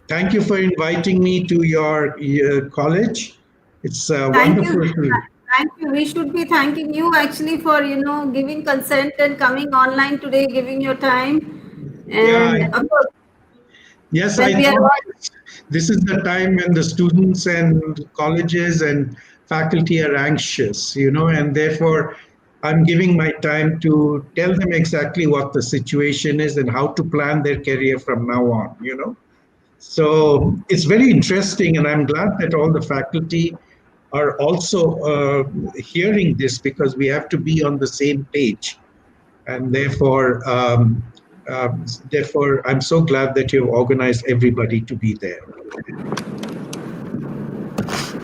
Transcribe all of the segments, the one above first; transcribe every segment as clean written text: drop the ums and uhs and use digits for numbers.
Thank you for inviting me to your college. It's Thank you. wonderful to. Thank you. We should be thanking you actually for giving consent and coming online today, giving your time. Yeah, And of course, yes, when I we are thought all this is the time when the students and colleges and faculty are anxious, and therefore I'm giving my time to tell them exactly what the situation is and how to plan their career from now on. So it's very interesting, and I'm glad that all the faculty are also hearing this because we have to be on the same page. And therefore, I'm so glad that you've organized everybody to be there.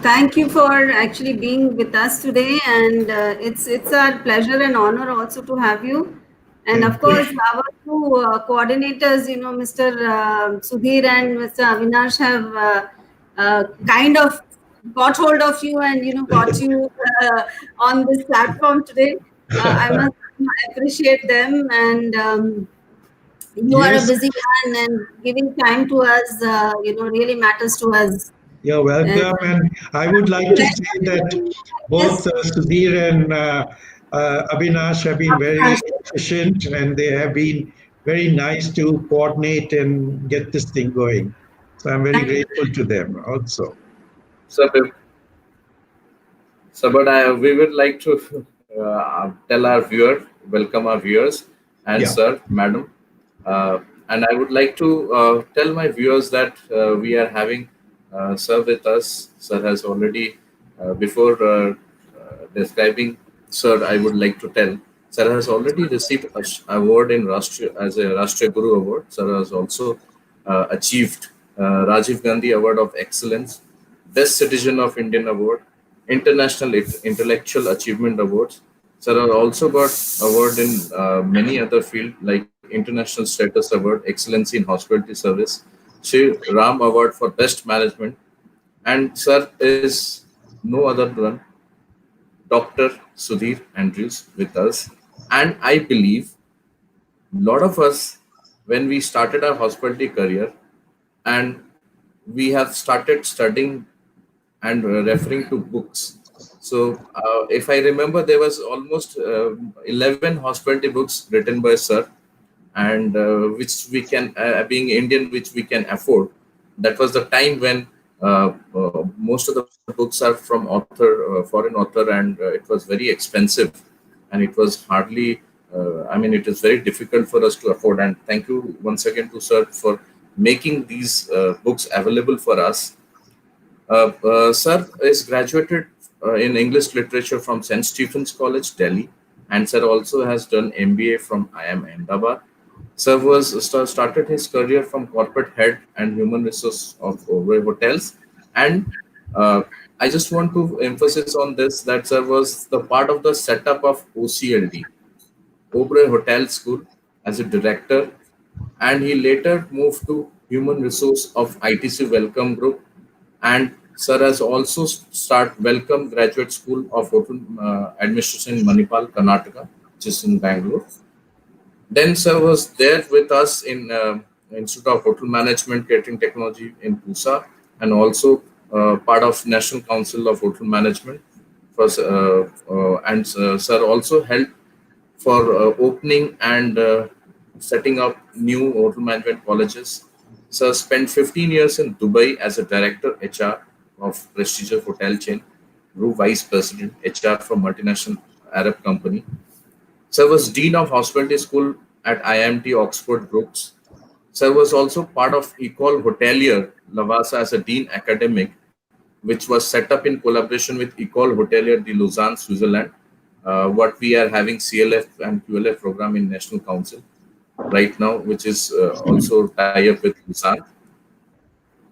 thank you for actually being with us today, and it's our pleasure and honor also to have you. And Thank of you. course, our two coordinators, Mr. Sudhir and Mr. Avinash, have kind of got hold of you and got you on this platform today. I must appreciate them, and you are a Yes, busy man, and giving time to us, really matters to us. you're And welcome. And I would like to say that both yes, Sudhir and Avinash have been very efficient and they have been very nice to coordinate and get this thing going. So I'm very thank grateful to them also. So, but we would like to tell our viewer, welcome our viewers, and Yeah. sir, madam. And I would like to tell my viewers that we are having sir with us. Sir has already, before describing sir, I would like to tell, sir has already received a award in Rashtriya, as a Rashtriya Guru Award. Sir has also achieved Rajiv Gandhi Award of Excellence, Best Citizen of Indian Award, International Intellectual Achievement Awards. Sir has also got award in many other fields like International Status Award, Excellency in Hospitality Service, Sri Ram Award for Best Management, and sir is no other than Dr. Sudhir Andrews with us. And I believe a lot of us, when we started our hospitality career and we have started studying and referring to books. So, if I remember, there was almost 11 hospitality books written by Sir, and which we can, being Indian, which we can afford. That was the time when most of the books are from foreign author, and it was very expensive, and it was hardly. It is very difficult for us to afford. And thank you once again to Sir for making these books available for us. Sir is graduated in English literature from St. Stephen's College, Delhi, and Sir also has done MBA from IIM Ahmedabad. Sir started his career from corporate head and human resource of Oberoi Hotels, and uh, I just want to emphasize on this that Sir was the part of the setup of OCLD, Oberoi Hotel School, as a director, and he later moved to human resource of ITC Welcome Group, and Sir has also start Welcome Graduate School of Hotel Administration in Manipal, Karnataka, which is in Bangalore. Then Sir was there with us in Institute of Hotel Management Catering Technology in Pusa, and also part of National Council of Hotel Management. Sir also helped for opening and setting up new hotel management colleges. Sir spent 15 years in Dubai as a director HR of prestigious hotel chain, Group Vice President HR for multinational Arab company. Sir was Dean of Hospitality School at IMT Oxford Brooks. Sir was also part of Ecole Hotelier Lavasa as a Dean Academic, which was set up in collaboration with Ecole Hotelier de Lausanne, Switzerland. What we are having CLF and QLF program in National Council right now, which is also tie up with Lausanne.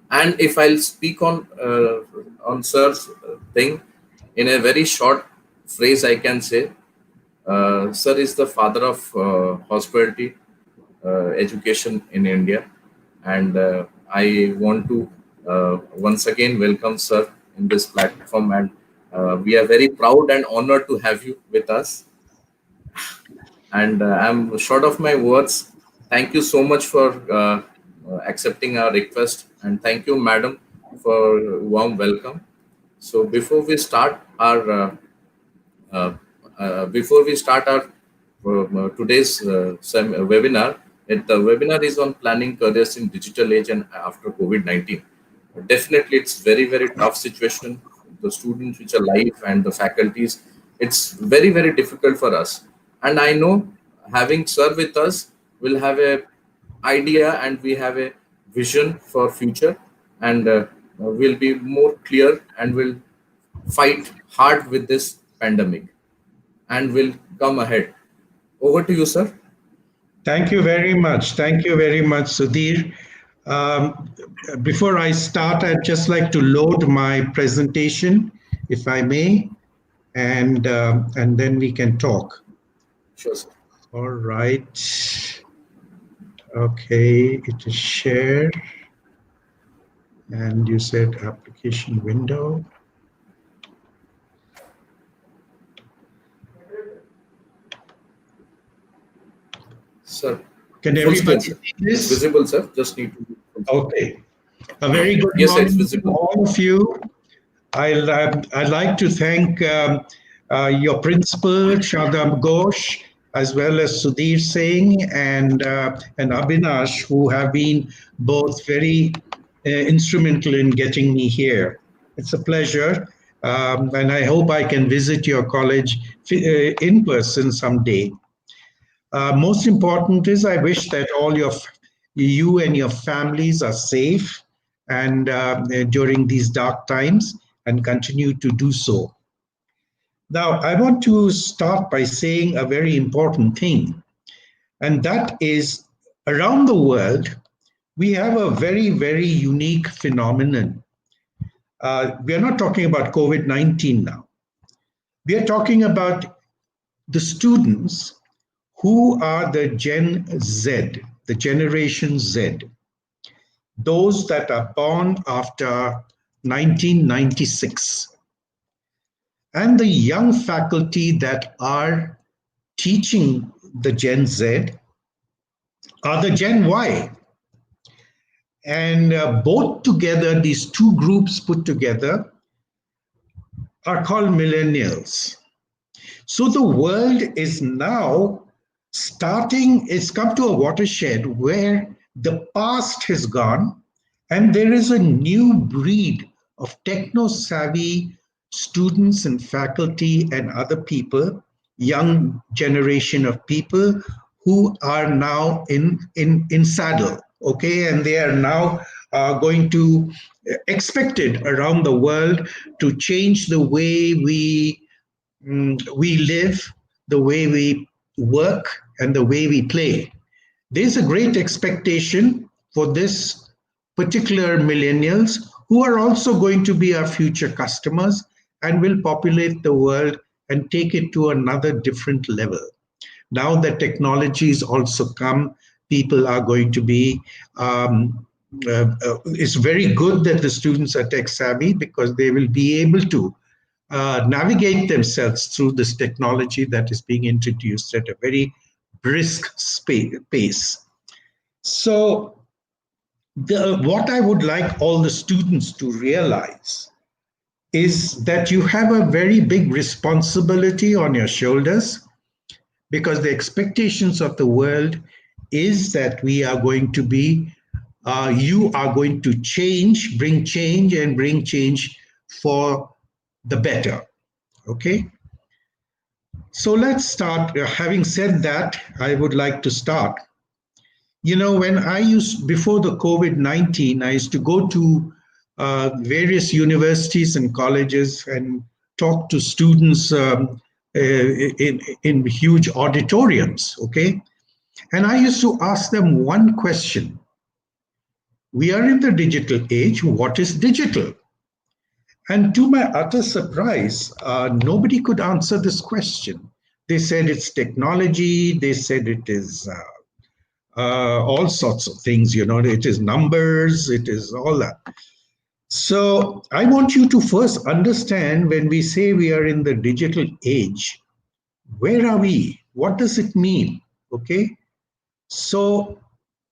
And if I'll speak on Sir's thing in a very short phrase, I can say Sir is the father of hospitality education in India, and I want to once again welcome Sir in this platform, and we are very proud and honored to have you with us. And I'm short of my words. Thank you so much for accepting our request, and thank you, madam, for warm welcome. So uh, before we start our today's webinar, the webinar is on planning careers in digital age and after COVID-19. Definitely, it's very tough situation. The students which are live and the faculties, it's very difficult for us. And I know having sir with us, will have a idea and we have a vision for future, and will be more clear and will fight hard with this pandemic and will come ahead. Over to you, sir. Thank you very much. Thank you very much, Sudhir. Um, Before I start, I'd just like to load my presentation, if I may, and then we can talk. Sure, sir. All right. Okay, it is shared, and you said application window. Sir, Can full screen, everybody sir. see It's this? visible, sir. Just need to. Okay. A very good Yes, sir. It's morning to visible. all of you. I'd like to thank your principal, Shadam Ghosh, as well as Sudhir Singh and Abhinash, who have been both very instrumental in getting me here. It's a pleasure, and I hope I can visit your college in person someday. Most important is I wish that you and your families are safe and during these dark times and continue to do so. Now, I want to start by saying a very important thing, and that is around the world, we have a very unique phenomenon. We are not talking about COVID 19 now. We are talking about the students who are the Gen Z, the Generation Z, those that are born after 1996, and the young faculty that are teaching the Gen Z are the Gen Y. And both together, these two groups put together, are called millennials. So the world is now it's come to a watershed where the past has gone and there is a new breed of techno savvy students and faculty and other people, young generation of people who are now in saddle, okay, and they are now going to expected around the world to change the way we live, the way we work, and the way we play. There's a great expectation for this particular millennials who are also going to be our future customers and will populate the world and take it to another different level. Now that technology has also come, people are going to be. It's very good that the students are tech savvy because they will be able to navigate themselves through this technology that is being introduced at a very brisk pace. So, what I would like all the students to realize is that you have a very big responsibility on your shoulders because the expectations of the world is that we are going to be, you are going to change and bring change for the better. Okay. So let's start. Having said that, I would like to start. You know, before the COVID 19, I used to go to various universities and colleges and talk to students in huge auditoriums, okay? And I used to ask them one question. We are in the digital age. What is digital? And to my utter surprise, nobody could answer this question. They said it's technology. They said it is all sorts of things, you know, it is numbers, it is all that. So I want you to first understand when we say we are in the digital age, where are we? What does it mean? Okay. So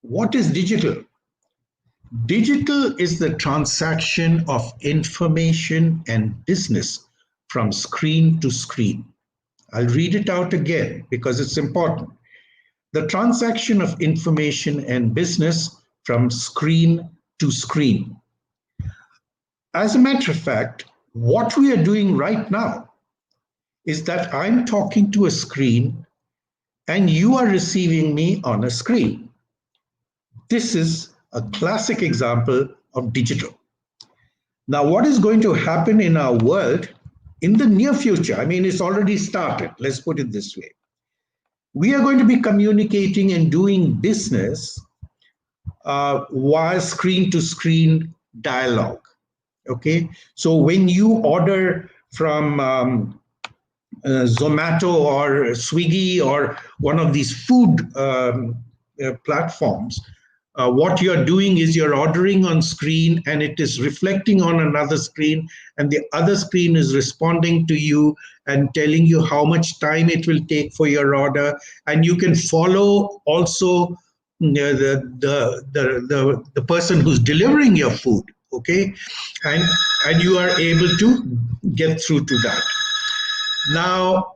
what is digital? Digital is the transaction of information and business from screen to screen. I'll read it out again because it's important. The transaction of information and business from screen to screen. As a matter of fact, what we are doing right now is that I'm talking to a screen and you are receiving me on a screen. This is a classic example of digital. Now, what is going to happen in our world in the near future? I mean, it's already started. Let's put it this way. We are going to be communicating and doing business via screen to screen dialogue. Okay. So when you order from Zomato or Swiggy or one of these food platforms, what you're doing is you're ordering on screen and it is reflecting on another screen, and the other screen is responding to you and telling you how much time it will take for your order, and you can follow also the person who's delivering your food. Okay, and you are able to get through to that. Now,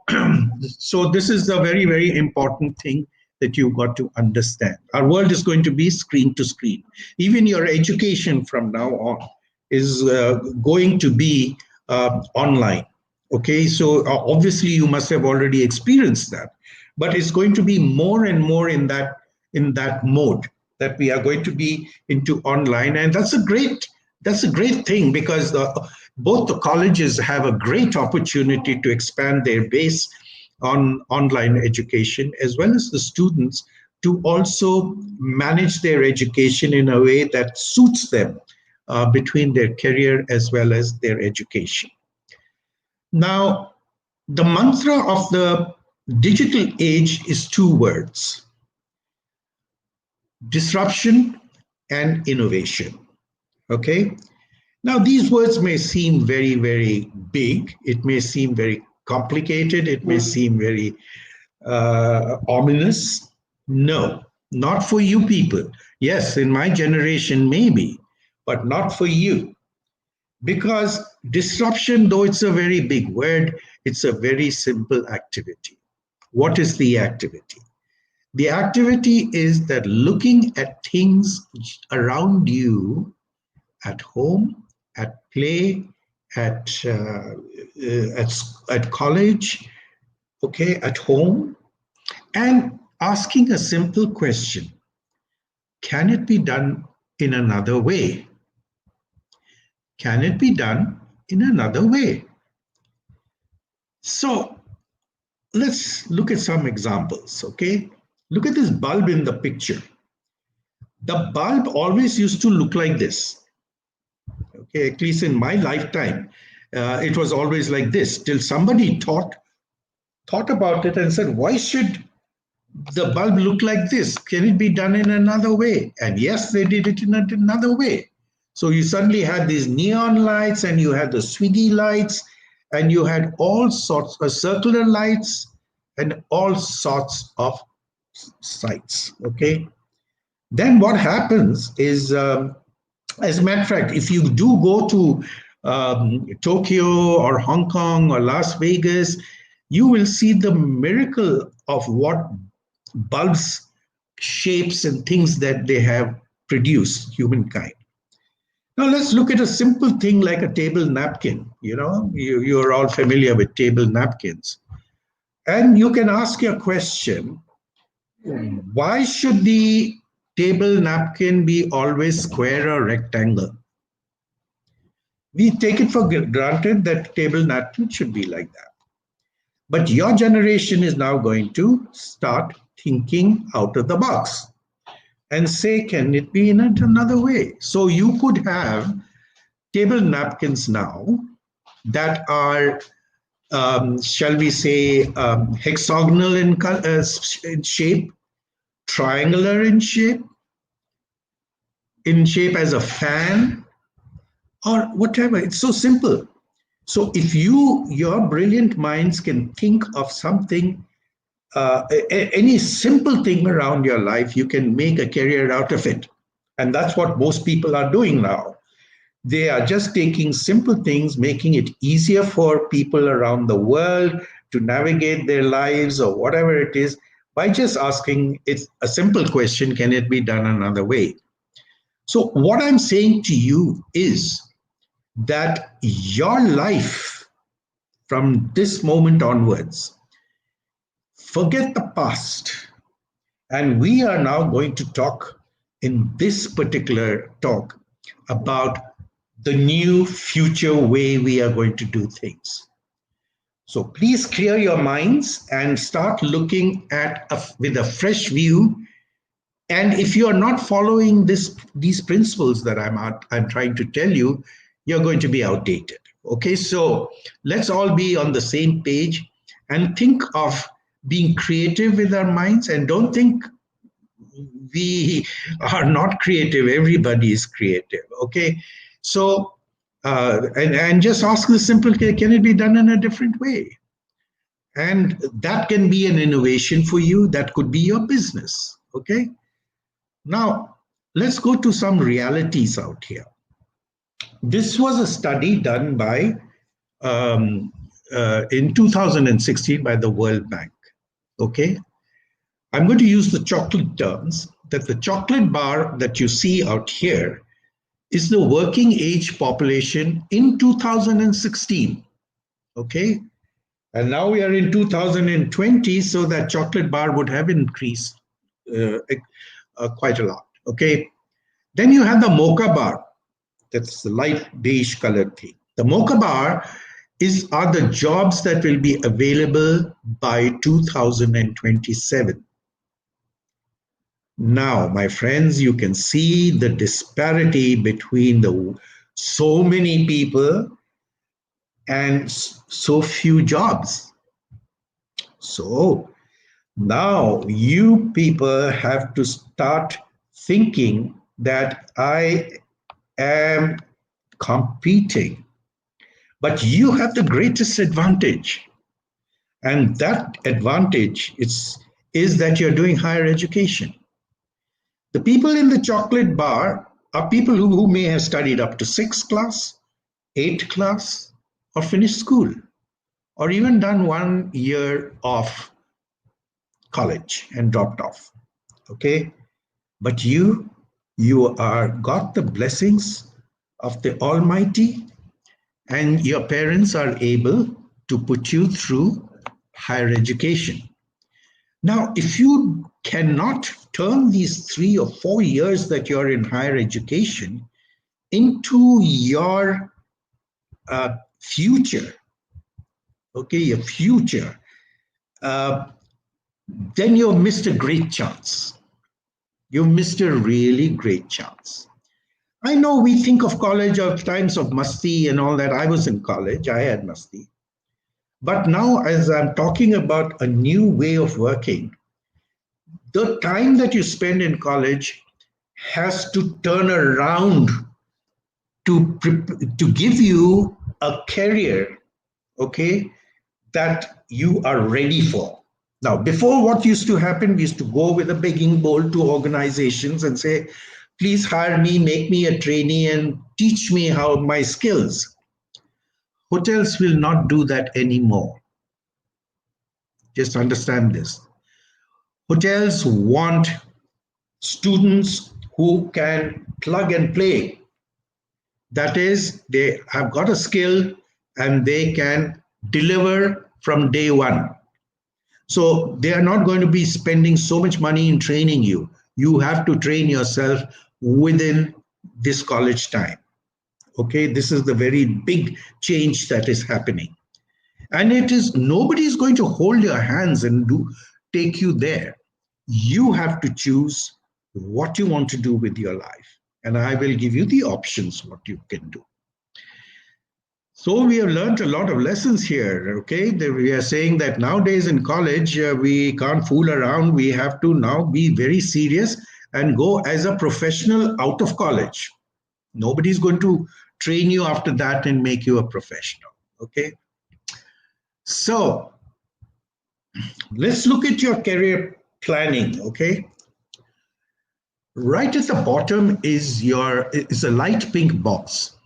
so this is a very, very important thing that you've got to understand. Our world is going to be screen to screen. Even your education from now on is going to be online. Okay, so obviously you must have already experienced that, but it's going to be more and more in that mode that we are going to be into online, and that's a great thing because both the colleges have a great opportunity to expand their base on online education, as well as the students to also manage their education in a way that suits them between their career as well as their education. Now, the mantra of the digital age is two words: disruption and innovation. Okay. Now, these words may seem very, very big. It may seem very complicated. It may seem very ominous. No, not for you people. Yes, in my generation, maybe, but not for you. Because disruption, though it's a very big word, it's a very simple activity. What is the activity? The activity is that looking at things around you at home, at play, at college, okay, at home, and asking a simple question: can it be done in another way? Can it be done in another way? So let's look at some examples, okay? Look at this bulb in the picture. The bulb always used to look like this. Okay, at least in my lifetime, it was always like this till somebody thought about it and said, why should the bulb look like this? Can it be done in another way? And yes, they did it in another way. So you suddenly had these neon lights, and you had the Swiggy lights, and you had all sorts of circular lights and all sorts of sights. Okay. Then what happens is, as a matter of fact, if you do go to Tokyo or Hong Kong or Las Vegas, you will see the miracle of what bulbs, shapes, and things that they have produced, humankind. Now let's look at a simple thing like a table napkin. You know, you're all familiar with table napkins. And you can ask your question, why should the table napkin be always square or rectangle? We take it for granted that table napkin should be like that. But your generation is now going to start thinking out of the box and say, can it be in another way? So you could have table napkins now that are, shall we say, hexagonal in shape, triangular in shape as a fan, or whatever. It's so simple. So if your brilliant minds can think of something, any simple thing around your life, you can make a career out of it. And that's what most people are doing now. They are just taking simple things, making it easier for people around the world to navigate their lives or whatever it is by just asking it a simple question, can it be done another way? So, what I'm saying to you is that your life from this moment onwards, forget the past. And we are now going to talk in this particular talk about the new future way we are going to do things. So please clear your minds and start looking at with a fresh view. And if you are not following these principles that I'm trying to tell you, you're going to be outdated. Okay, so let's all be on the same page and think of being creative with our minds, and don't think we are not creative. Everybody is creative. Okay, so and just ask the simple, can it be done in a different way? And that can be an innovation for you. That could be your business. Okay, now let's go to some realities out here. This was a study done by in 2016 by the World Bank. Okay, I'm going to use the chocolate terms, that the chocolate bar that you see out here is the working age population in 2016. Okay, and now we are in 2020, so that chocolate bar would have increased quite a lot. Okay, then you have the mocha bar, that's the light beige colored thing. The mocha bar are the jobs that will be available by 2027. Now, my friends, you can see the disparity between the so many people and so few jobs. So now you people have to start thinking that I am competing, but you have the greatest advantage. And that advantage is that you're doing higher education. The people in the chocolate bar are people who may have studied up to 6th class, 8th class, or finished school, or even done 1 year of college and dropped off. Okay? But you are got the blessings of the Almighty, and your parents are able to put you through higher education. Now, if you cannot turn these 3 or 4 years that you're in higher education into your future, okay, your future, then you've missed a great chance. You've missed a really great chance. I know we think of college of times of masti and all that. I was in college, I had masti. But now, as I'm talking about a new way of working, the time that you spend in college has to turn around to give you a career, okay, that you are ready for. Now, before, what used to happen, we used to go with a begging bowl to organizations and say, please hire me, make me a trainee, and teach me how my skills. Hotels will not do that anymore. Just understand this. Hotels want students who can plug and play. That is, they have got a skill and they can deliver from day one. So they are not going to be spending so much money in training you. You have to train yourself within this college time. Okay, this is the very big change that is happening. And it is, nobody is going to hold your hands and take you there. You have to choose what you want to do with your life. And I will give you the options what you can do. So we have learned a lot of lessons here, okay? We are saying that nowadays in college, we can't fool around. We have to now be very serious and go as a professional out of college. Nobody's going to train you after that and make you a professional, okay? So let's look at your career planning, okay? Right at the bottom is a light pink box.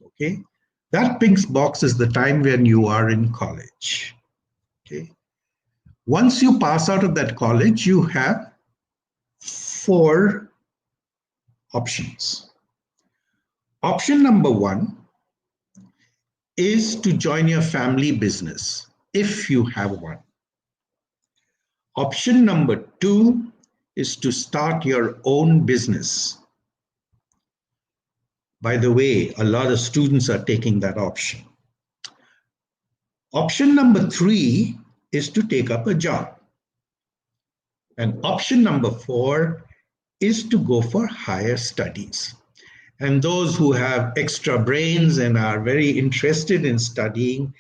Okay, that pink box is the time when you are in college. Okay, once you pass out of that college, you have four options. Option number one is to join your family business if you have one. Option number two is to start your own business. By the way, a lot of students are taking that option. Option number three is to take up a job. And option number four is to go for higher studies. And those who have extra brains and are very interested in studying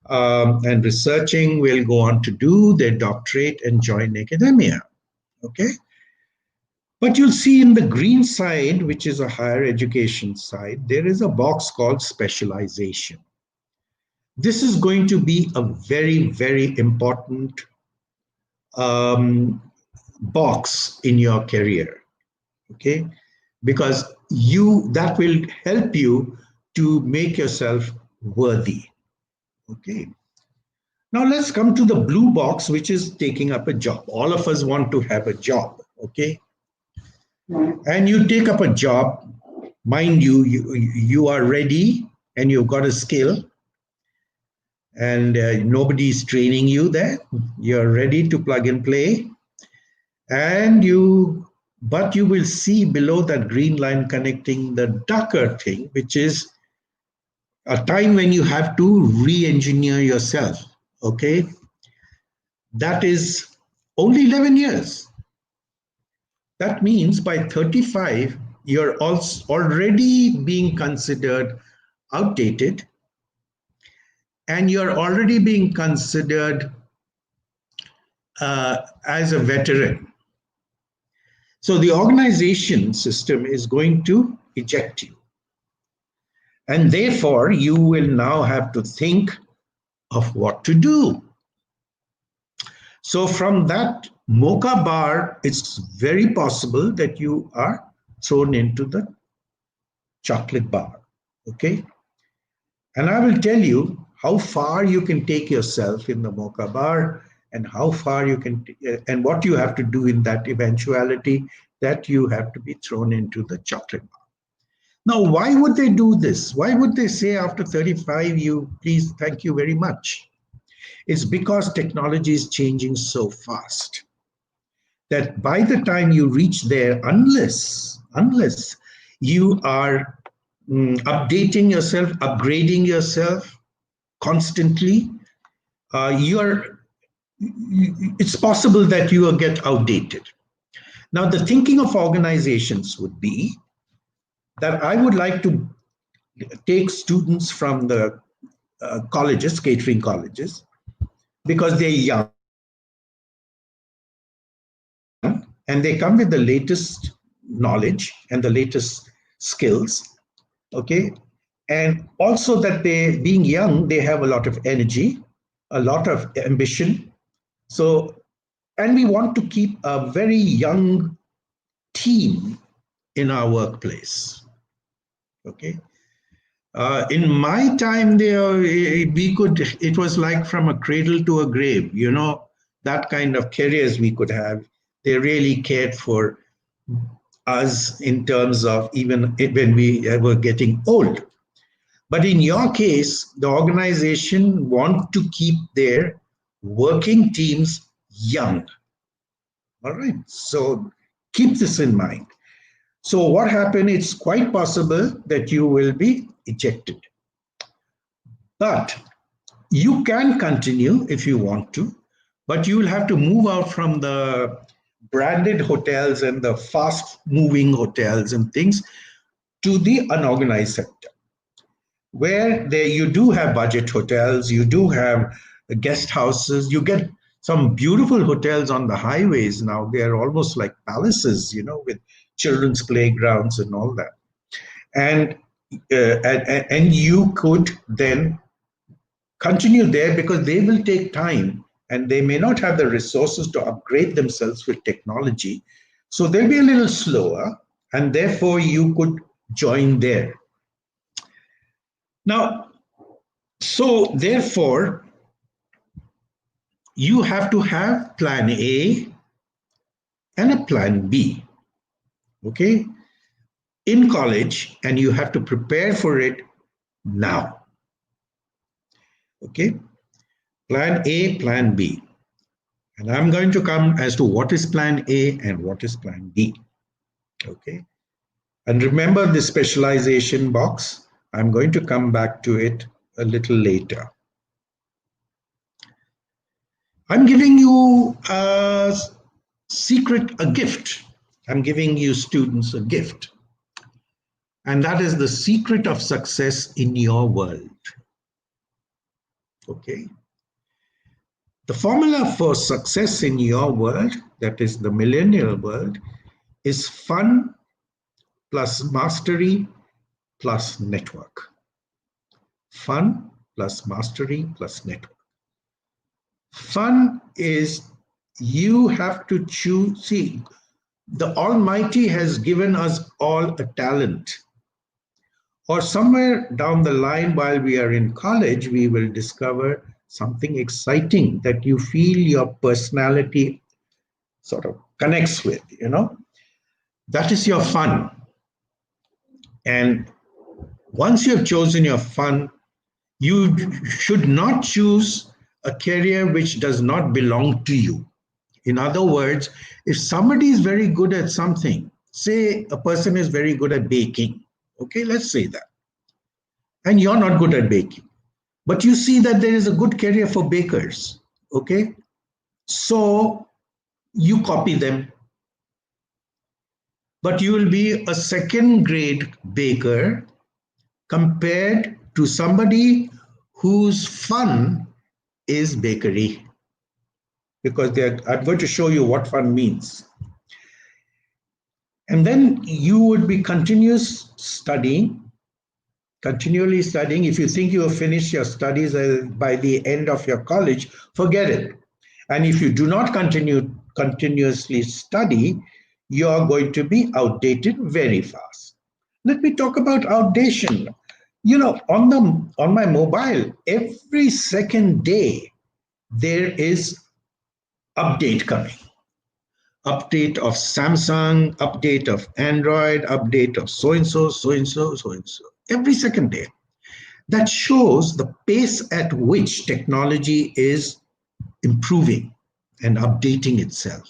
and researching will go on to do their doctorate and join academia. Okay. But you'll see in the green side, which is a higher education side, there is a box called specialization. This is going to be a very, very important um, box in your career. Okay, because that will help you to make yourself worthy. Okay, now let's come to the blue box, which is taking up a job. All of us want to have a job. Okay, and you take up a job, mind you, you are ready and you've got a skill, and nobody's training you there. You're ready to plug and play, and but you will see below that green line connecting the darker thing, which is a time when you have to re-engineer yourself. Okay, that is only 11 years. That means by 35 you're also already being considered outdated, and you're already being considered as a veteran. So the organization system is going to eject you. And therefore, you will now have to think of what to do. So from that mocha bar, it's very possible that you are thrown into the chocolate bar. Okay. And I will tell you how far you can take yourself in the mocha bar, and how far you can, and what you have to do in that eventuality that you have to be thrown into the chocolate bar. Now, why would they do this? Why would they say after 35, you please, thank you very much? It's because technology is changing so fast that by the time you reach there, unless you are updating yourself, upgrading yourself constantly, it's possible that you will get outdated. Now, the thinking of organizations would be that I would like to take students from the colleges, catering colleges, because they're young and they come with the latest knowledge and the latest skills. Okay. And also that they, being young, they have a lot of energy, a lot of ambition. So, and we want to keep a very young team in our workplace. Okay. In my time there, it was like from a cradle to a grave, that kind of careers we could have. They really cared for us in terms of even when we were getting old. But in your case, the organization want to keep their working teams young. All right. So keep this in mind. So what happened, it's quite possible that you will be ejected. But you can continue if you want to, but you will have to move out from the branded hotels and the fast moving hotels and things to the unorganized sector, where there you do have budget hotels, you do have guest houses, you get some beautiful hotels on the highways now. They are almost like palaces, with children's playgrounds and all that. And you could then continue there because they will take time and they may not have the resources to upgrade themselves with technology. So they'll be a little slower, and therefore you could join there. Now, so therefore, you have to have plan A and a plan B, okay, in college, and you have to prepare for it now, okay? Plan A, plan B. And I'm going to come as to what is plan A and what is plan B, okay? And remember the specialization box. I'm going to come back to it a little later. I'm giving you a secret, a gift. I'm giving you students a gift. And that is the secret of success in your world. Okay. The formula for success in your world, that is the millennial world, is fun plus mastery plus network. Fun plus mastery plus network. Fun is you have to choose. See, the Almighty has given us all a talent. Or somewhere down the line while we are in college, we will discover something exciting that you feel your personality sort of connects with, you know. That is your fun. And once you have chosen your fun, you should not choose a career which does not belong to you. In other words, if somebody is very good at something, say a person is very good at baking, okay, let's say that, and you're not good at baking, but you see that there is a good career for bakers, okay, so you copy them, but you will be a second grade baker compared to somebody whose fun is bakery, because I'm going to show you what fun means. And then you would be continually studying. If you think you have finished your studies by the end of your college, forget it. And if you do not continuously study, you are going to be outdated very fast. Let me talk about outdated. You know, on my mobile, every second day there is update coming. Update of Samsung, update of Android, update of so and so, so and so, so and so. Every second day. That shows the pace at which technology is improving and updating itself.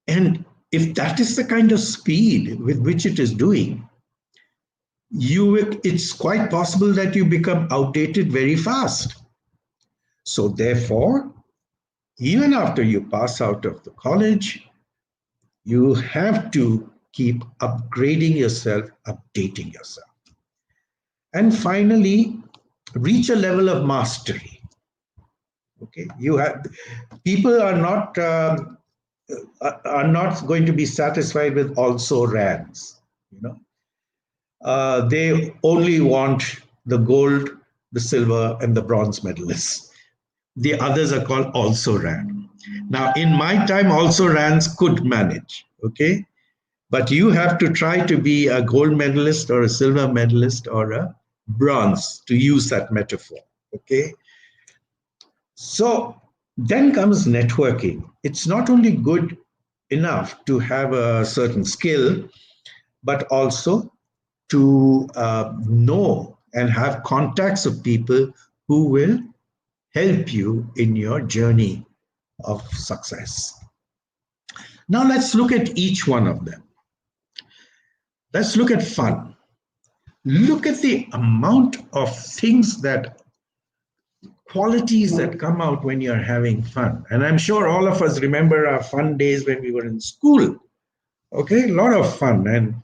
And if that is the kind of speed with which it is doing, it's quite possible that you become outdated very fast. So therefore, even after you pass out of the college, you have to keep upgrading yourself, updating yourself. And finally, reach a level of mastery. Okay, people are not going to be satisfied with also rans. You know, they only want the gold, the silver, and the bronze medalists. The others are called also ran. Now, in my time, also rans could manage. Okay, but you have to try to be a gold medalist or a silver medalist or a bronze, to use that metaphor. Okay. So then comes networking. It's not only good enough to have a certain skill, but also to know and have contacts of people who will help you in your journey of success. Now let's look at each one of them. Let's look at fun. Look at the amount of things qualities that come out when you're having fun. And I'm sure all of us remember our fun days when we were in school. Okay, a lot of fun. And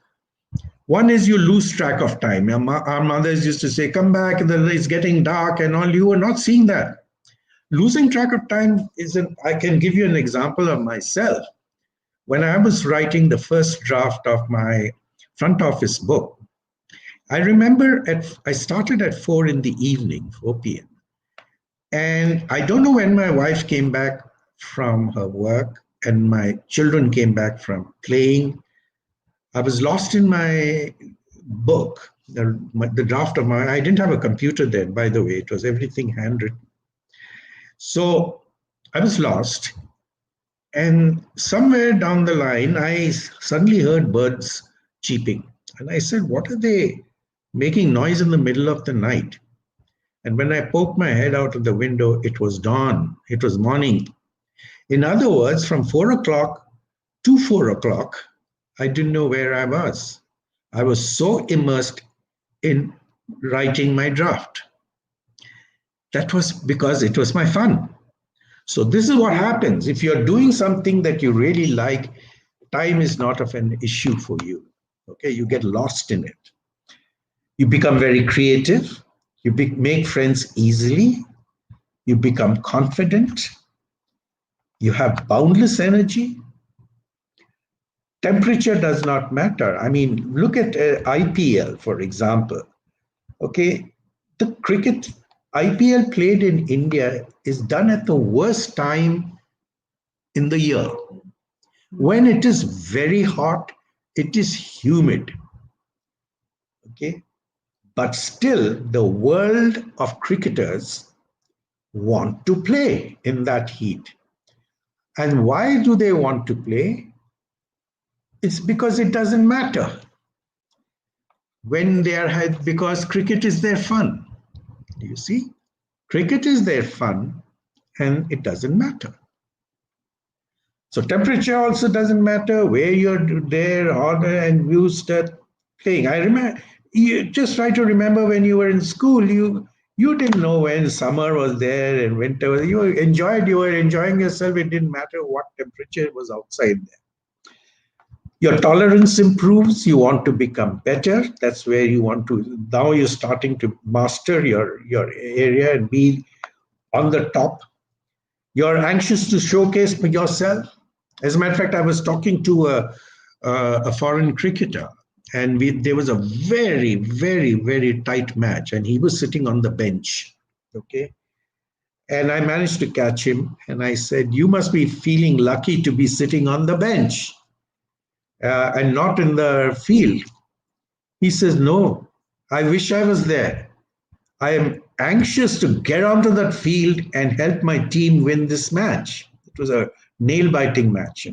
one is you lose track of time. Our mothers used to say, come back, it's getting dark and all. You were not seeing that. Losing track of time I can give you an example of myself. When I was writing the first draft of my front office book, I remember I started at 4 in the evening, 4 p.m. And I don't know when my wife came back from her work. and my children came back from playing. I was lost in my book, the draft of my. I didn't have a computer then, by the way. It was everything handwritten. So I was lost, and somewhere down the line, I suddenly heard birds cheeping, and I said, "What are they making noise in the middle of the night?" And when I poked my head out of the window, it was dawn. It was morning. In other words, from 4 o'clock to 4 o'clock, I didn't know where I was. I was so immersed in writing my draft. That was because it was my fun. So, this is what happens. If you're doing something that you really like, time is not of an issue for you. Okay, you get lost in it. You become very creative. You make friends easily. You become confident. You have boundless energy. Temperature does not matter. I mean, look at IPL, for example. Okay, the cricket IPL played in India is done at the worst time in the year. When it is very hot, it is humid. Okay, but still, the world of cricketers want to play in that heat. And why do they want to play? It's because it doesn't matter when they are had, because cricket is their fun. Do you see? Cricket is their fun, and it doesn't matter. So temperature also doesn't matter where you're there, order, and you start playing. I remember, you just try to remember when you were in school, you didn't know when summer was there and winter was. You were enjoying yourself. It didn't matter what temperature was outside there. Your tolerance improves. You want to become better. That's where you want to. Now you're starting to master your area and be on the top. You're anxious to showcase yourself. As a matter of fact, I was talking to a foreign cricketer, and there was a very, very, very tight match, and he was sitting on the bench. Okay. And I managed to catch him, and I said, "You must be feeling lucky to be sitting on the bench and not in the field." He says, "No, I wish I was there. I am anxious to get onto that field and help my team win this match." It was a nail biting match.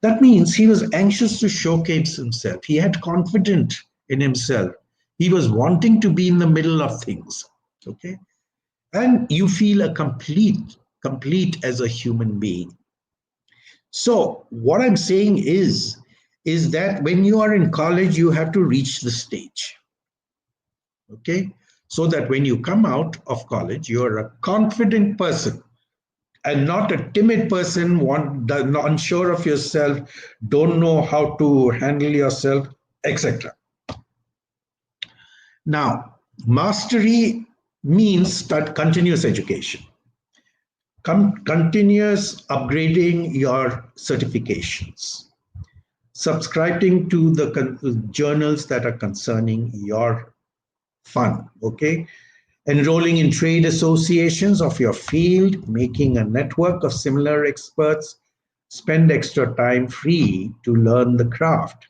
That means he was anxious to showcase himself. He had confidence in himself. He was wanting to be in the middle of things. Okay. And you feel a complete as a human being. So what I'm saying is that when you are in college, you have to reach the stage. Okay. So that when you come out of college, you're a confident person and not a timid person, unsure of yourself, don't know how to handle yourself, etc. Now, mastery means continuous education, continuous upgrading your certifications, subscribing to the journals that are concerning your fun, okay? Enrolling in trade associations of your field, making a network of similar experts, spend extra time free to learn the craft.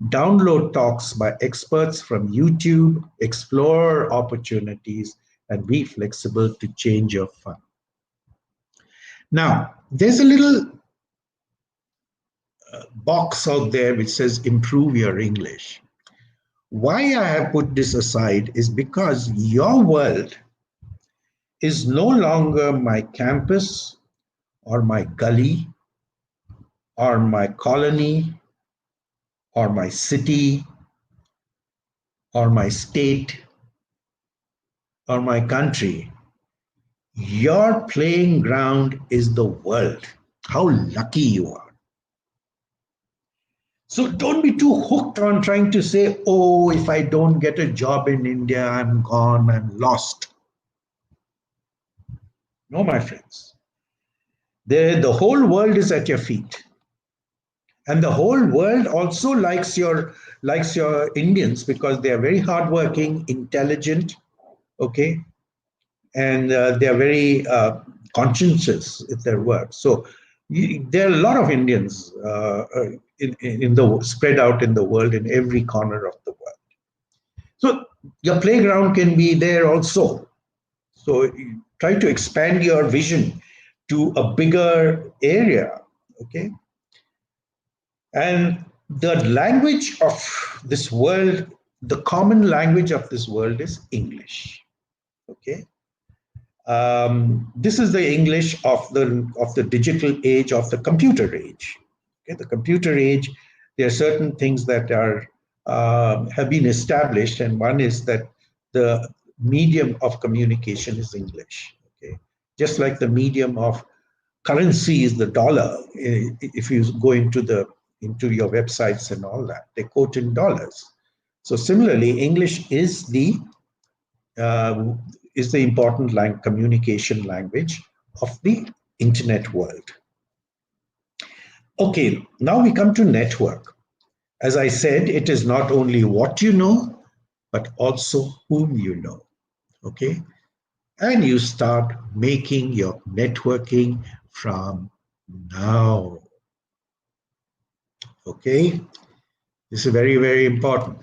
Download talks by experts from YouTube, explore opportunities, and be flexible to change your fun. Now, there's a little box out there which says improve your English. Why I have put this aside is because your world is no longer my campus or my gully or my colony or my city or my state or my country. Your playing ground is the world. How lucky you are. So don't be too hooked on trying to say, oh, if I don't get a job in India, I'm gone, I'm lost. No, my friends. The whole world is at your feet. And the whole world also likes your Indians because they are very hardworking, intelligent, okay, and they are very conscientious in their work. So There are a lot of Indians in the spread out in the world, in every corner of the world. So your playground can be there also. So you try to expand your vision to a bigger area. Okay. And the language of this world, the common language of this world is English. Okay. This is the English of the digital age, of the computer age. Okay, the computer age, there are certain things that are have been established, and one is that the medium of communication is English. Okay, just like the medium of currency is the dollar. If you go into your websites and all that, they quote in dollars. So similarly, English uh, is the important communication language of the internet world. Okay, now we come to network. As I said, it is not only what you know, but also whom you know. Okay, and you start making your networking from now. Okay, this is very, very important.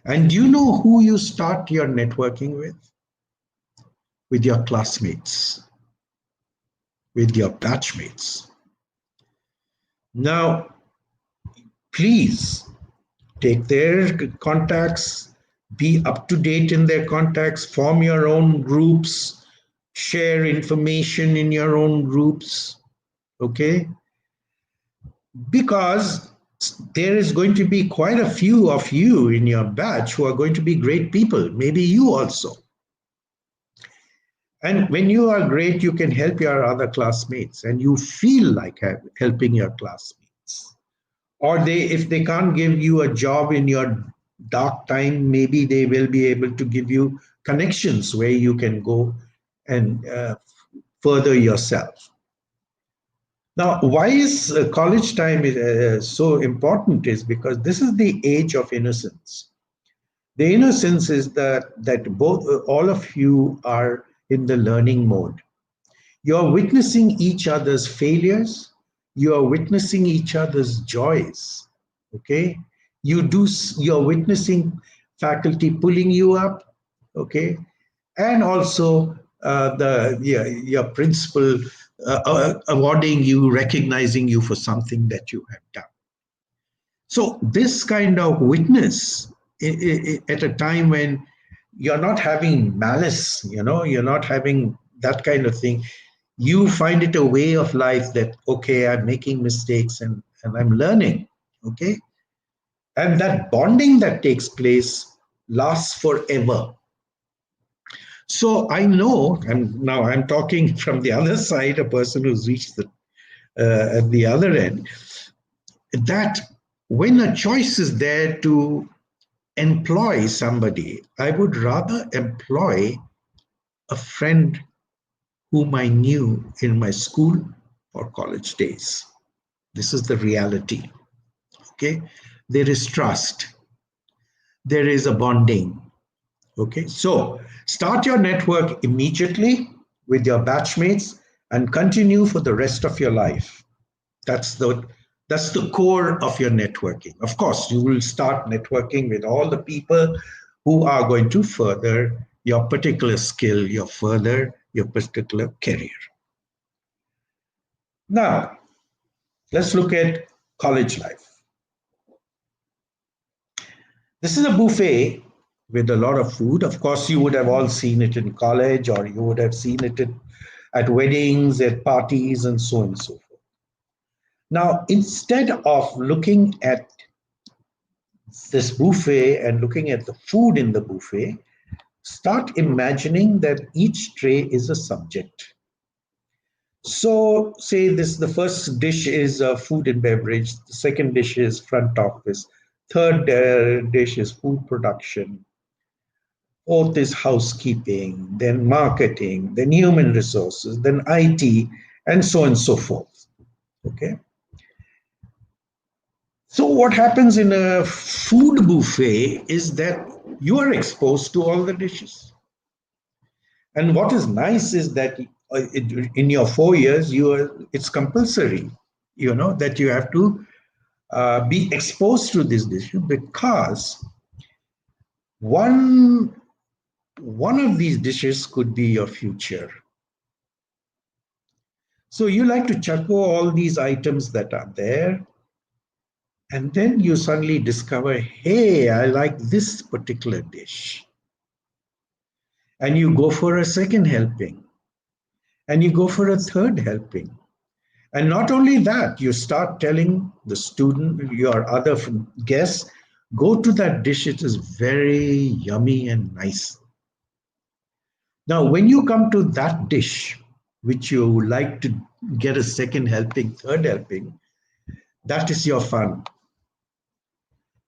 And do you know who you start your networking with? With your classmates, with your batchmates. Now, please take their contacts, be up to date in their contacts, form your own groups, share information in your own groups, okay? Because there is going to be quite a few of you in your batch who are going to be great people, maybe you also. And when you are great, you can help your other classmates and you feel like helping your classmates. Or if they can't give you a job in your dark time, maybe they will be able to give you connections where you can go and further yourself. Now, why is college time so important is because this is the age of innocence. The innocence is that both all of you are in the learning mode. You're witnessing each other's failures. You're witnessing each other's joys. Okay, you're witnessing faculty pulling you up. Okay, and also your principal awarding you, recognizing you for something that you have done. So this kind of witness at a time when you're not having malice, you're not having that kind of thing. You find it a way of life that, okay, I'm making mistakes and I'm learning. Okay. And that bonding that takes place lasts forever. So I know, and now I'm talking from the other side, a person who's reached at the other end, that when a choice is there to employ somebody, I would rather employ a friend whom I knew in my school or college days. This is the reality. Okay. There is trust. There is a bonding. Okay. So start your network immediately with your batchmates and continue for the rest of your life. That's the core of your networking. Of course, you will start networking with all the people who are going to further your particular skill, your particular career. Now, let's look at college life. This is a buffet with a lot of food. Of course, you would have all seen it in college, or you would have seen it at weddings, at parties, and so on and so forth. Now, instead of looking at this buffet and looking at the food in the buffet, start imagining that each tray is a subject. So, say the first dish is food and beverage, the second dish is front office, third dish is food production, fourth is housekeeping, then marketing, then human resources, then IT, and so on and so forth. Okay. So, what happens in a food buffet is that you are exposed to all the dishes. And what is nice is that in your 4 years, it's compulsory, that you have to be exposed to this dish, because one one of these dishes could be your future. So you like to chuckle all these items that are there, and then you suddenly discover, hey, I like this particular dish. And you go for a second helping, and you go for a third helping. And not only that, you start telling the student, your other guests, go to that dish, it is very yummy and nice. Now, when you come to that dish, which you would like to get a second helping, third helping, that is your fun.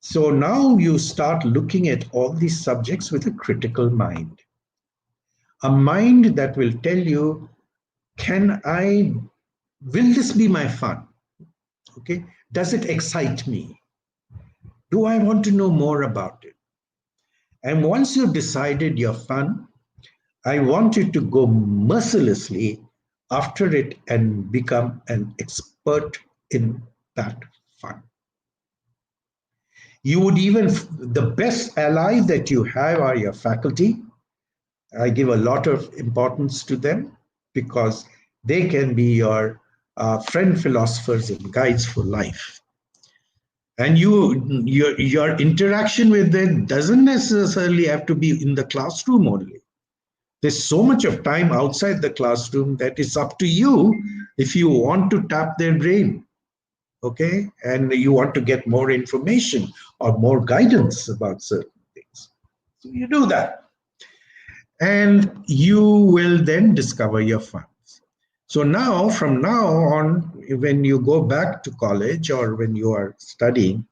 So now you start looking at all these subjects with a critical mind. A mind that will tell you, will this be my fun? Okay. Does it excite me? Do I want to know more about it? And once you've decided your fun, I want you to go mercilessly after it and become an expert in that fun. You would even, the best allies that you have are your faculty. I give a lot of importance to them because they can be your friend philosophers and guides for life. And your interaction with them doesn't necessarily have to be in the classroom only. There's so much of time outside the classroom that it's up to you if you want to tap their brain, okay? And you want to get more information or more guidance about certain things. So you do that. And you will then discover your funds. So now, from now on, when you go back to college or when you are studying,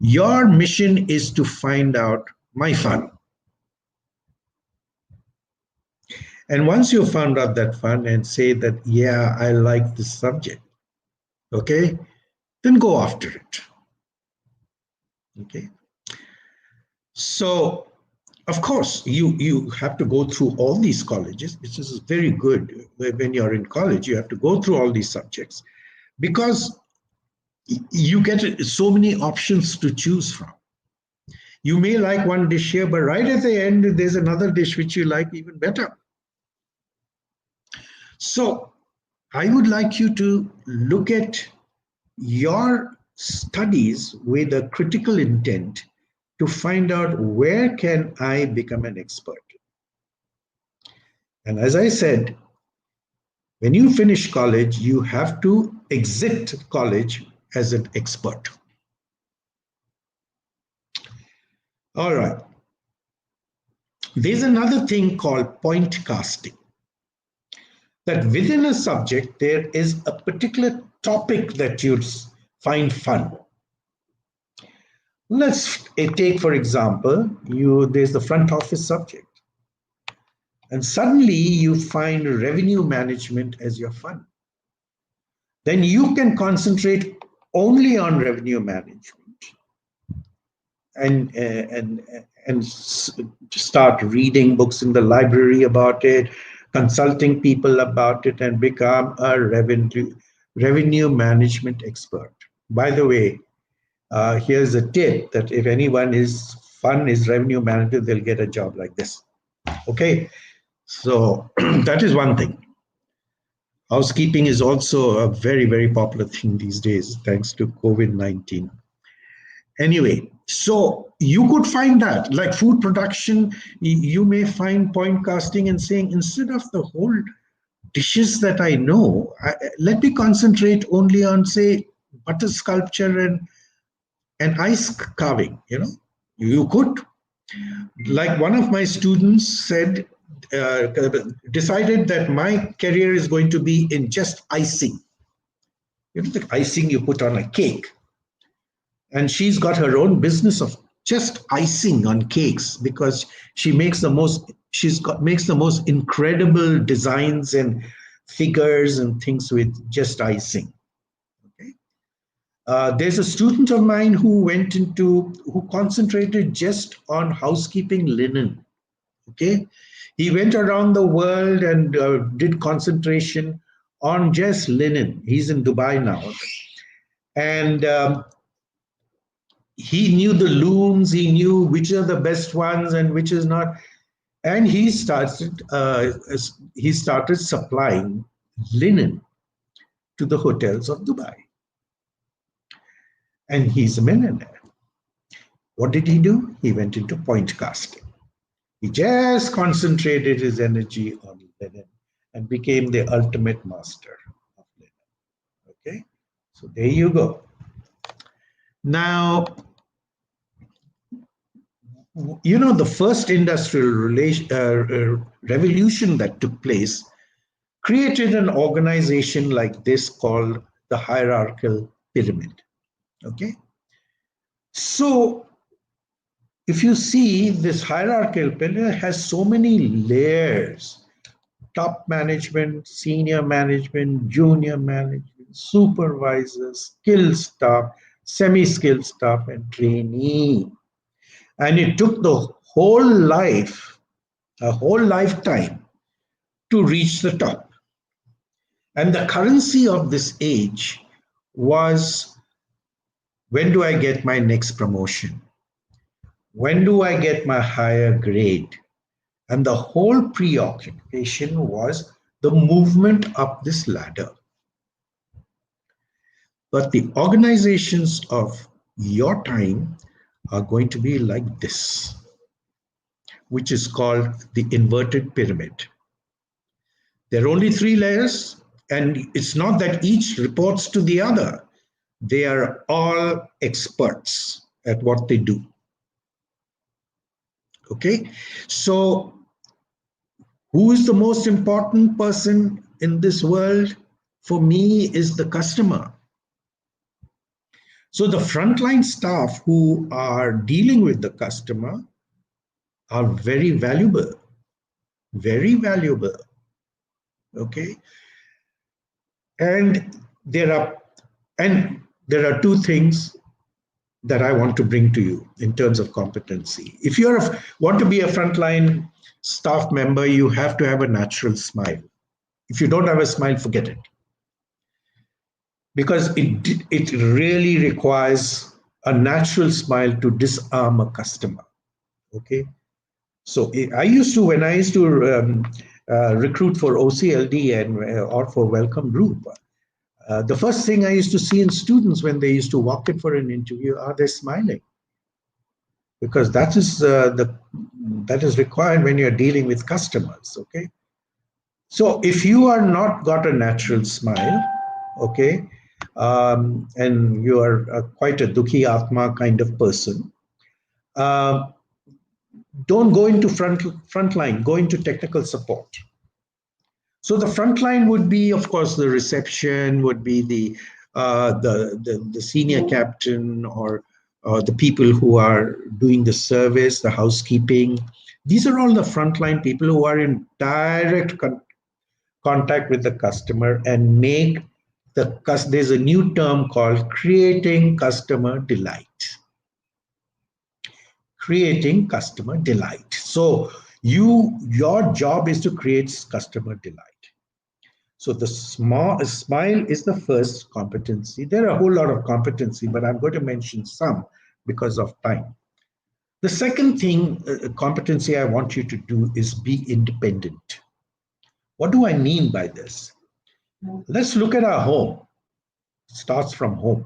your mission is to find out my fun. And once you found out that fun and say that, yeah, I like this subject, okay, then go after it. Okay. So, of course, you have to go through all these colleges, which is very good. When you're in college, you have to go through all these subjects because you get so many options to choose from. You may like one dish here, but right at the end, there's another dish which you like even better. So I would like you to look at your studies with a critical intent to find out where can I become an expert. And as I said, when you finish college, you have to exit college as an expert. All right. There's another thing called point casting. That within a subject, there is a particular topic that you find fun. Let's take, for example, there's the front office subject. And suddenly you find revenue management as your fun. Then you can concentrate only on revenue management and start reading books in the library about it, consulting people about it, and become a revenue management expert. By the way, here's a tip that if anyone is revenue manager, they'll get a job like this. Okay, so that is one thing. Housekeeping is also a very, very popular thing these days, thanks to COVID-19. Anyway, so you could find that, like food production, you may find point casting and saying, instead of the whole dishes that I know, let me concentrate only on, say, butter sculpture and ice carving. You could. Like one of my students said, decided that my career is going to be in just icing. The icing you put on a cake. And she's got her own business of just icing on cakes because she makes the most incredible designs and figures and things with just icing. Okay. There's a student of mine who concentrated just on housekeeping linen. Okay. He went around the world and did concentration on just linen. He's in Dubai now. And he knew the looms, he knew which are the best ones and which is not. And he started supplying linen to the hotels of Dubai. And he's a millionaire. What did he do? He went into point casting. He just concentrated his energy on linen and became the ultimate master of linen. Okay, so there you go. Now, the first revolution that took place created an organization like this called the hierarchical pyramid. Okay, so if you see, this hierarchical pyramid has so many layers: top management, senior management, junior management, supervisors, skilled staff, semi-skilled staff, and trainee. And it took the whole life, a whole lifetime, to reach the top. And the currency of this age was, when do I get my next promotion? When do I get my higher grade? And the whole preoccupation was the movement up this ladder. But the organizations of your time are going to be like this, which is called the inverted pyramid. There are only 3 layers, and it's not that each reports to the other. They are all experts at what they do. Okay, so who is the most important person in this world? For me, is the customer. So the frontline staff who are dealing with the customer are very valuable, very valuable. Okay, and there are 2 things that I want to bring to you in terms of competency. If you want to be a frontline staff member, you have to have a natural smile. If you don't have a smile, forget it. Because it really requires a natural smile to disarm a customer. Okay, so when I used to recruit for OCLD and or for Welcome Group, the first thing I used to see in students when they used to walk in for an interview, are they smiling? Because that is required when you're dealing with customers. Okay, so if you are not got a natural smile, okay, and you are quite a dukhi atma kind of person, don't go into frontline, go into technical support. So the frontline would be, of course, the reception, would be the senior captain, or the people who are doing the service, the housekeeping. These are all the frontline people who are in direct contact with the customer and make there's a new term called creating customer delight. Creating customer delight. So your job is to create customer delight. So the smile is the first competency. There are a whole lot of competency, but I'm going to mention some because of time. The second thing, competency I want you to do is be independent. What do I mean by this? Let's look at our home. It starts from home.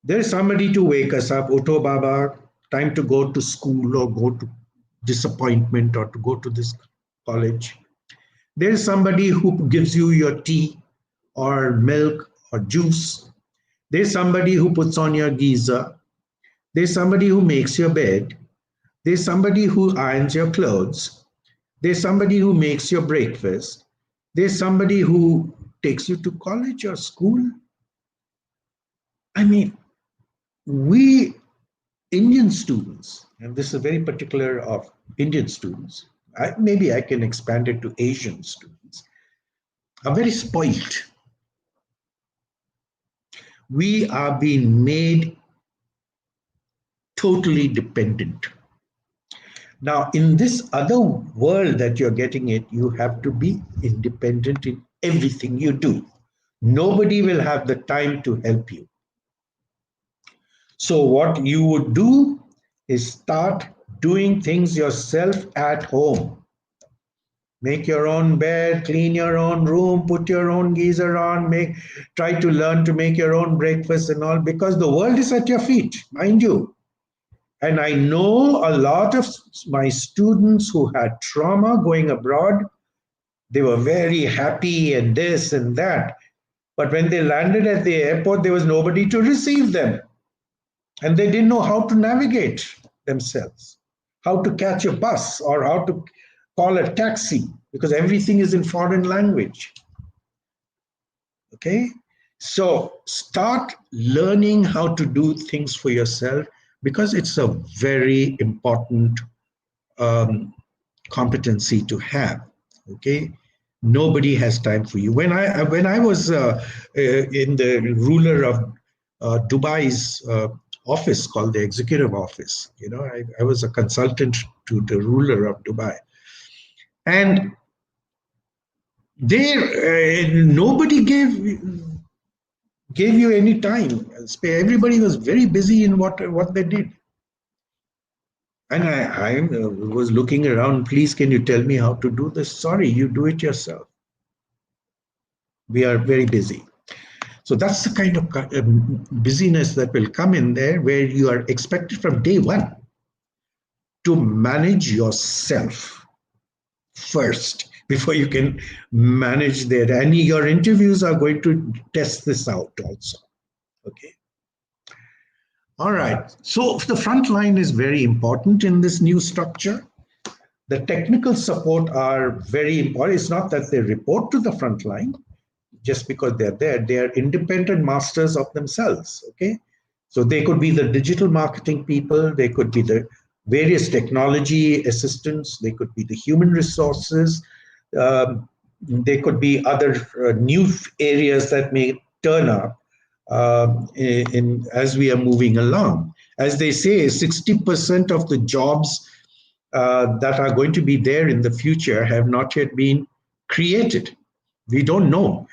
There is somebody to wake us up, Uto Baba, time to go to school or go to disappointment or to go to this college. There is somebody who gives you your tea or milk or juice. There's somebody who puts on your geyser. There's somebody who makes your bed. There's somebody who irons your clothes. There's somebody who makes your breakfast. There's somebody who takes you to college or school. I mean, we Indian students, and this is very particular of Indian students, maybe I can expand it to Asian students, are very spoiled. We are being made totally dependent. Now, in this other world that you're getting it, you have to be independent in everything you do. Nobody will have the time to help you. So, what you would do is start doing things yourself at home. Make your own bed, clean your own room, put your own geyser on, try to learn to make your own breakfast and all, because the world is at your feet, mind you. And I know a lot of my students who had trauma going abroad, they were very happy and this and that. But when they landed at the airport, there was nobody to receive them. And they didn't know how to navigate themselves, how to catch a bus or how to call a taxi, because everything is in foreign language. Okay? So start learning how to do things for yourself, because it's a very important um, competency to have. Okay, nobody has time for you. When I was in the ruler of Dubai's office called the executive office, I was a consultant to the ruler of Dubai, and there nobody gave you any time. Everybody was very busy in what they did. And I was looking around, please, can you tell me how to do this? Sorry, you do it yourself. We are very busy. So that's the kind of busyness that will come in there, where you are expected from day one to manage yourself first before you can manage there. And your interviews are going to test this out also. Okay. All right. So the front line is very important in this new structure. The technical support are very important. It's not that they report to the front line just because they're there. They are independent masters of themselves. Okay. So they could be the digital marketing people, they could be the various technology assistants, they could be the human resources, they could be other new areas that may turn up as we are moving along. As they say, 60% of the jobs that are going to be there in the future have not yet been created. We don't know.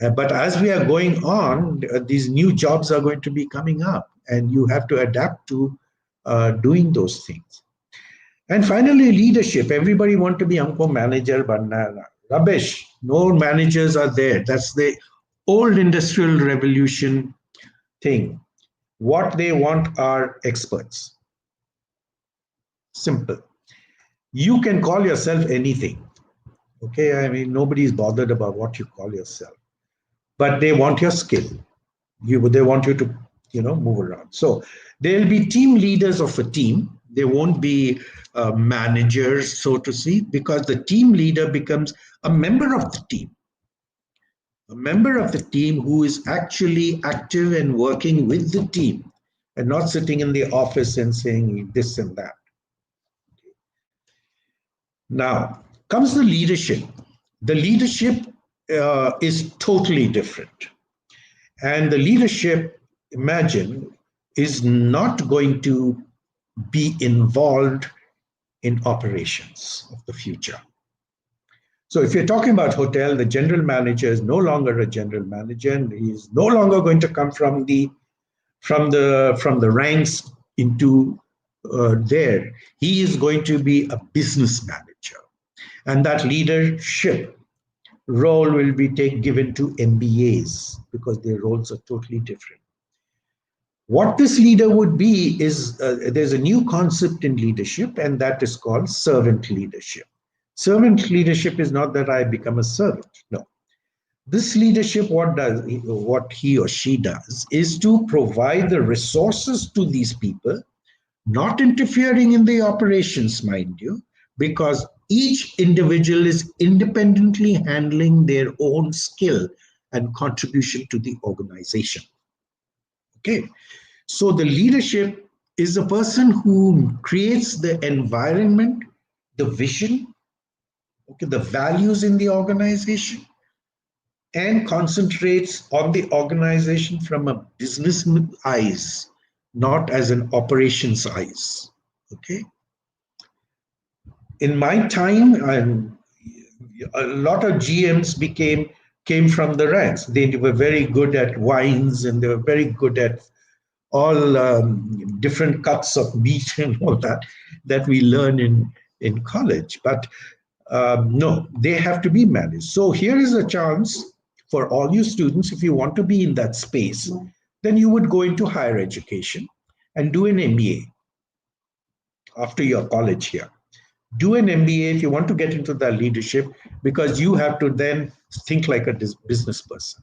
But as we are going on, these new jobs are going to be coming up, and you have to adapt to doing those things. And finally, leadership. Everybody want to be Anko manager, banana. Rubbish. No managers are there. That's the old industrial revolution thing. What they want are experts. Simple. You can call yourself anything. Okay, I mean, nobody's bothered about what you call yourself, but they want your skill. They want you to, move around. So there'll be team leaders of a team. There won't be managers, so to speak, because the team leader becomes a member of the team. A member of the team who is actually active and working with the team and not sitting in the office and saying this and that. Now comes the leadership. The leadership is totally different. And the leadership, imagine, is not going to be involved in operations of the future. So if you're talking about hotel, the general manager is no longer a general manager, and he's no longer going to come from the ranks into there. He is going to be a business manager, and that leadership role will be given to MBAs, because their roles are totally different. What this leader would be is, there's a new concept in leadership, and that is called servant leadership. Servant leadership is not that I become a servant. No. This leadership, what he or she does is to provide the resources to these people, not interfering in the operations, mind you, because each individual is independently handling their own skill and contribution to the organization. Okay, so the leadership is a person who creates the environment, the vision, okay, the values in the organization, and concentrates on the organization from a business eyes, not as an operations eyes. Okay. in my time, a lot of GMs came from the ranks. They were very good at wines, and they were very good at all different cuts of meat and all that we learn in college. But no, they have to be managed. So here is a chance for all you students. If you want to be in that space, then you would go into higher education and do an MBA after your college here. Do an MBA if you want to get into that leadership, because you have to then think like a business person.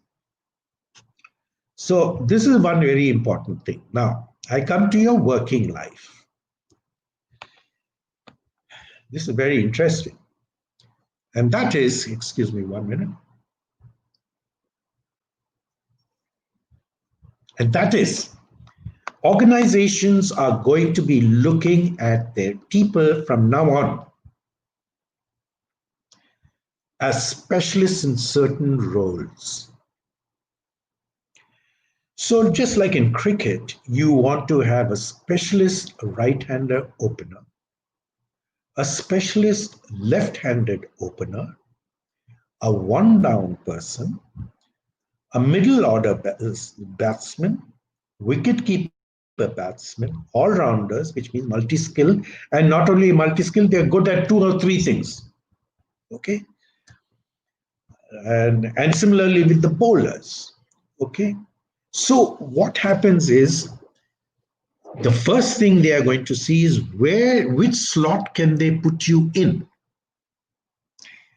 So this is one very important thing. Now, I come to your working life. This is very interesting. And that is, excuse me 1 minute. And that is, organizations are going to be looking at their people from now on as specialists in certain roles. So just like in cricket, you want to have a specialist right-hander opener, a specialist left-handed opener, a one-down person, a middle order batsman, wicket-keeper batsman, all-rounders, which means multi-skilled, and not only multi-skilled, they're good at 2 or 3 things. Okay, and similarly with the bowlers. Okay, so what happens is, the first thing they are going to see is which slot can they put you in.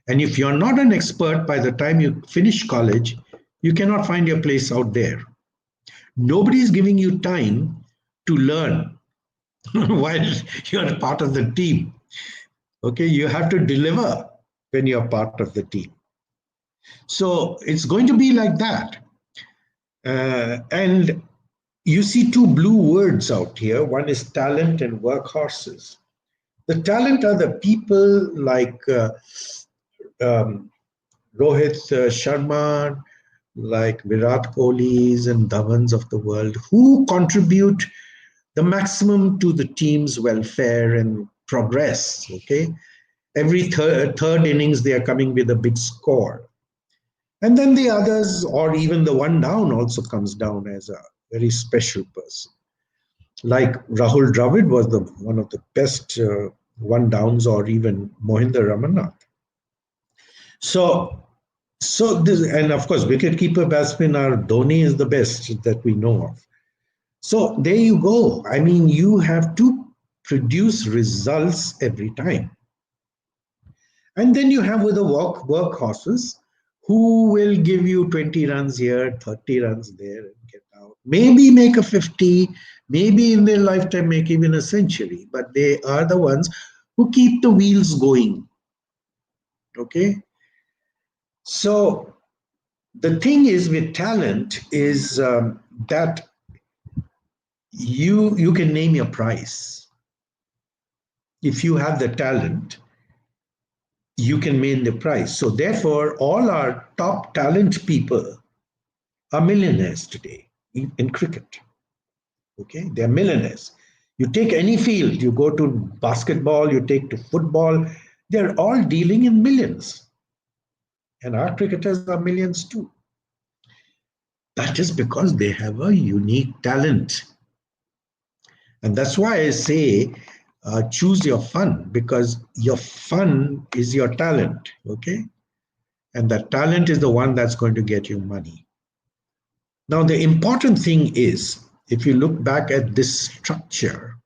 And if you're not an expert by the time you finish college, you cannot find your place out there. Nobody is giving you time to learn while you're a part of the team. Okay, you have to deliver when you're part of the team. So it's going to be like that. And you see 2 blue words out here. One is talent and workhorses. The talent are the people like Rohit Sharma, like Virat Kohli's and Dhawans of the world, who contribute the maximum to the team's welfare and progress. Okay, every third innings they are coming with a big score, and then the others, or even the one down, also comes down as a very special person. Like Rahul Dravid was one of the best one downs, or even Mohinder Ramanath. So this, and of course, wicketkeeper batsmen are Dhoni is the best that we know of. So there you go. I mean, you have to produce results every time. And then you have with the workhorses who will give you 20 runs here, 30 runs there, and get out. Maybe make a 50, maybe in their lifetime make even a century, but they are the ones who keep the wheels going. Okay? So the thing is with talent is that you can name your price. If you have the talent, you can name the price. So therefore, all our top talent people are millionaires today in cricket. Okay, they're millionaires. You take any field, you go to basketball, you take to football, they're all dealing in millions. And our cricketers are millions too. That is because they have a unique talent. And that's why I say choose your fun, because your fun is your talent, okay? And that talent is the one that's going to get you money. Now, the important thing is, if you look back at this structure,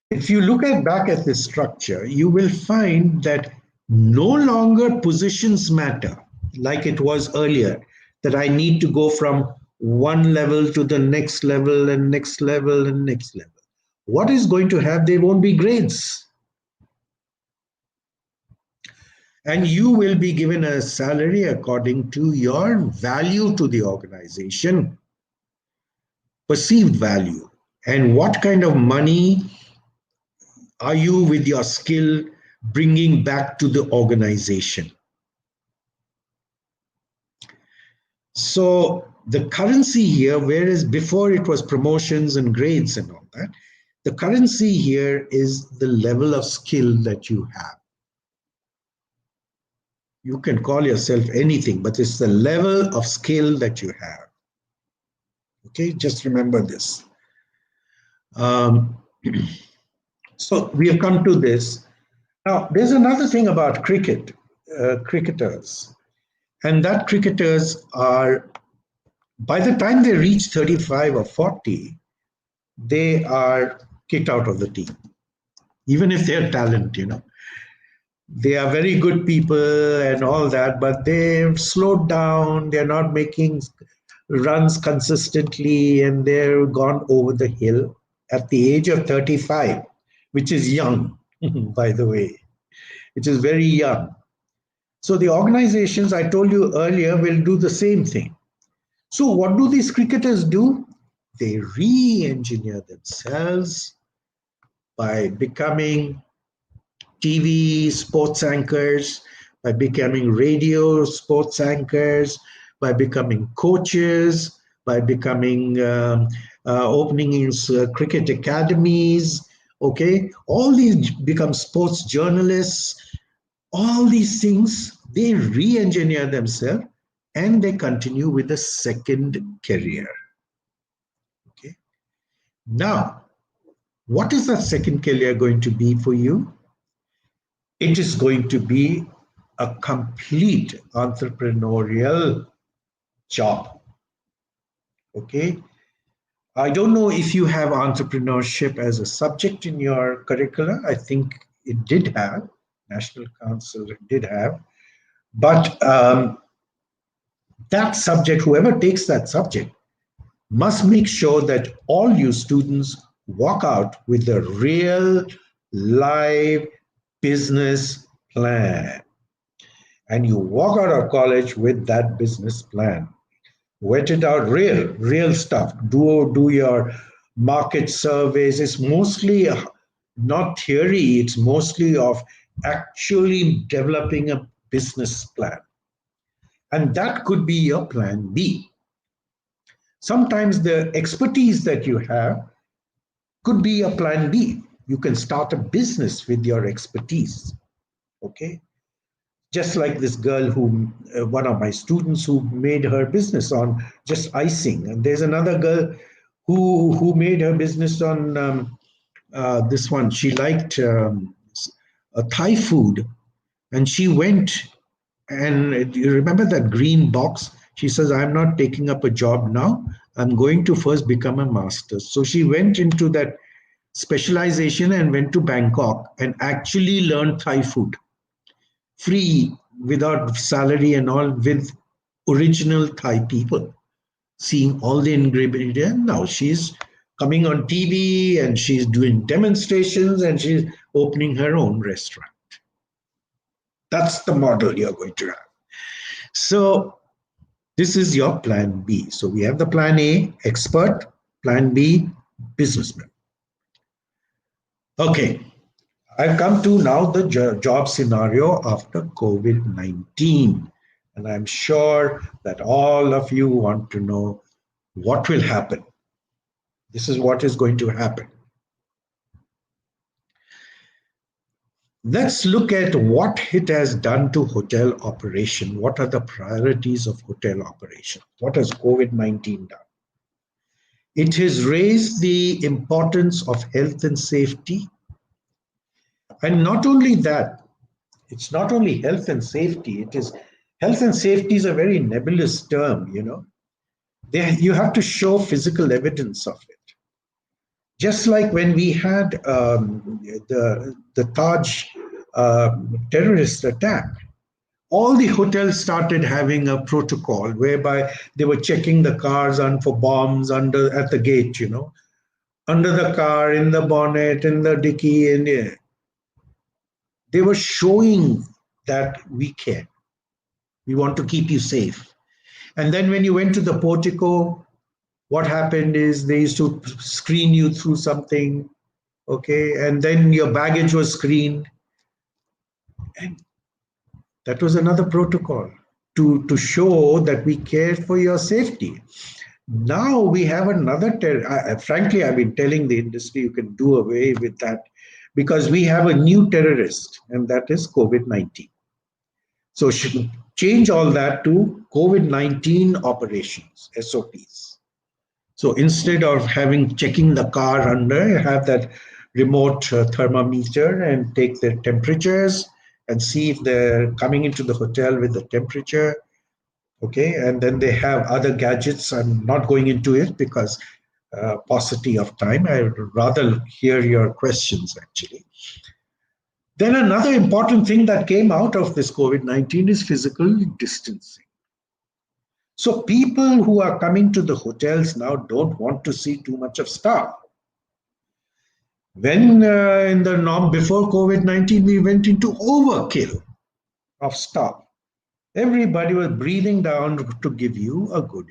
if you look back at this structure, you will find that no longer positions matter like it was earlier, that I need to go from one level to the next level and next level and next level. What is going to have? There won't be grades. And you will be given a salary according to your value to the organization, perceived value, and what kind of money are you with your skill bringing back to the organization. So the currency here, whereas before it was promotions and grades and all that, The currency here is the level of skill that you have. You can call yourself anything, but it's the level of skill that you have. Okay, just remember this. Um, so we have come to this. Now, there's another thing about cricketers, and that cricketers are, by the time they reach 35 or 40, they are kicked out of the team, even if they're talent, They are very good people and all that, but they've slowed down. They're not making runs consistently, and they're gone over the hill at the age of 35, which is young, by the way, which is very young. So the organizations I told you earlier will do the same thing. So what do these cricketers do? They re-engineer themselves by becoming TV sports anchors, by becoming radio sports anchors, by becoming coaches, by becoming opening in cricket academies. Okay, all these become sports journalists. All these things they re-engineer themselves and they continue with a second career. Okay, now what is that second career going to be for you? It is going to be a complete entrepreneurial job. Okay. I don't know if you have entrepreneurship as a subject in your curricula. I think it did have, National Council did have. But that subject, whoever takes that subject, must make sure that all you students walk out with a real live business plan. And you walk out of college with that business plan. Wet it out, real stuff. Do your market surveys. It's mostly not theory, it's mostly of actually developing a business plan. And that could be your plan B. Sometimes the expertise that you have could be a plan B. You can start a business with your expertise. Okay. Just like this girl who, one of my students who made her business on just icing. And there's another girl who made her business on this one. She liked Thai food. And she went and you remember that green box? She says, I'm not taking up a job now. I'm going to first become a master. So she went into that specialization and went to Bangkok and actually learned Thai food free, without salary and all, with original Thai people, seeing all the ingredients. Now she's coming on TV and she's doing demonstrations and she's opening her own restaurant. That's the model you're going to have. So this is your plan B. So we have the plan A, expert, plan B, businessman. Okay, I've come to now the job scenario after COVID-19. And I'm sure that all of you want to know what will happen. This is what is going to happen. Let's look at what it has done to hotel operation. What are the priorities of hotel operation? What has COVID-19 done? It has raised the importance of health and safety. And not only that, it's not only health and safety, it is health and safety is a very nebulous term, You have to show physical evidence of it. Just like when we had the Taj terrorist attack, all the hotels started having a protocol whereby they were checking the cars for bombs at the gate, under the car, in the bonnet, in the dicky, and they were showing that we care. We want to keep you safe. And then when you went to the portico, what happened is they used to screen you through something, okay, and then your baggage was screened. And that was another protocol to show that we care for your safety. Now we have another frankly, I've been telling the industry you can do away with that because we have a new terrorist, and that is COVID-19. So should change all that to COVID-19 operations, SOPs. So instead of having checking the car under, have that remote thermometer and take their temperatures and see if they're coming into the hotel with the temperature. Okay, and then they have other gadgets. I'm not going into it because paucity of time. I would rather hear your questions actually. Then another important thing that came out of this COVID-19 is physical distancing. So people who are coming to the hotels now don't want to see too much of staff. When in the norm before COVID-19, we went into overkill of staff. Everybody was breathing down to give you a good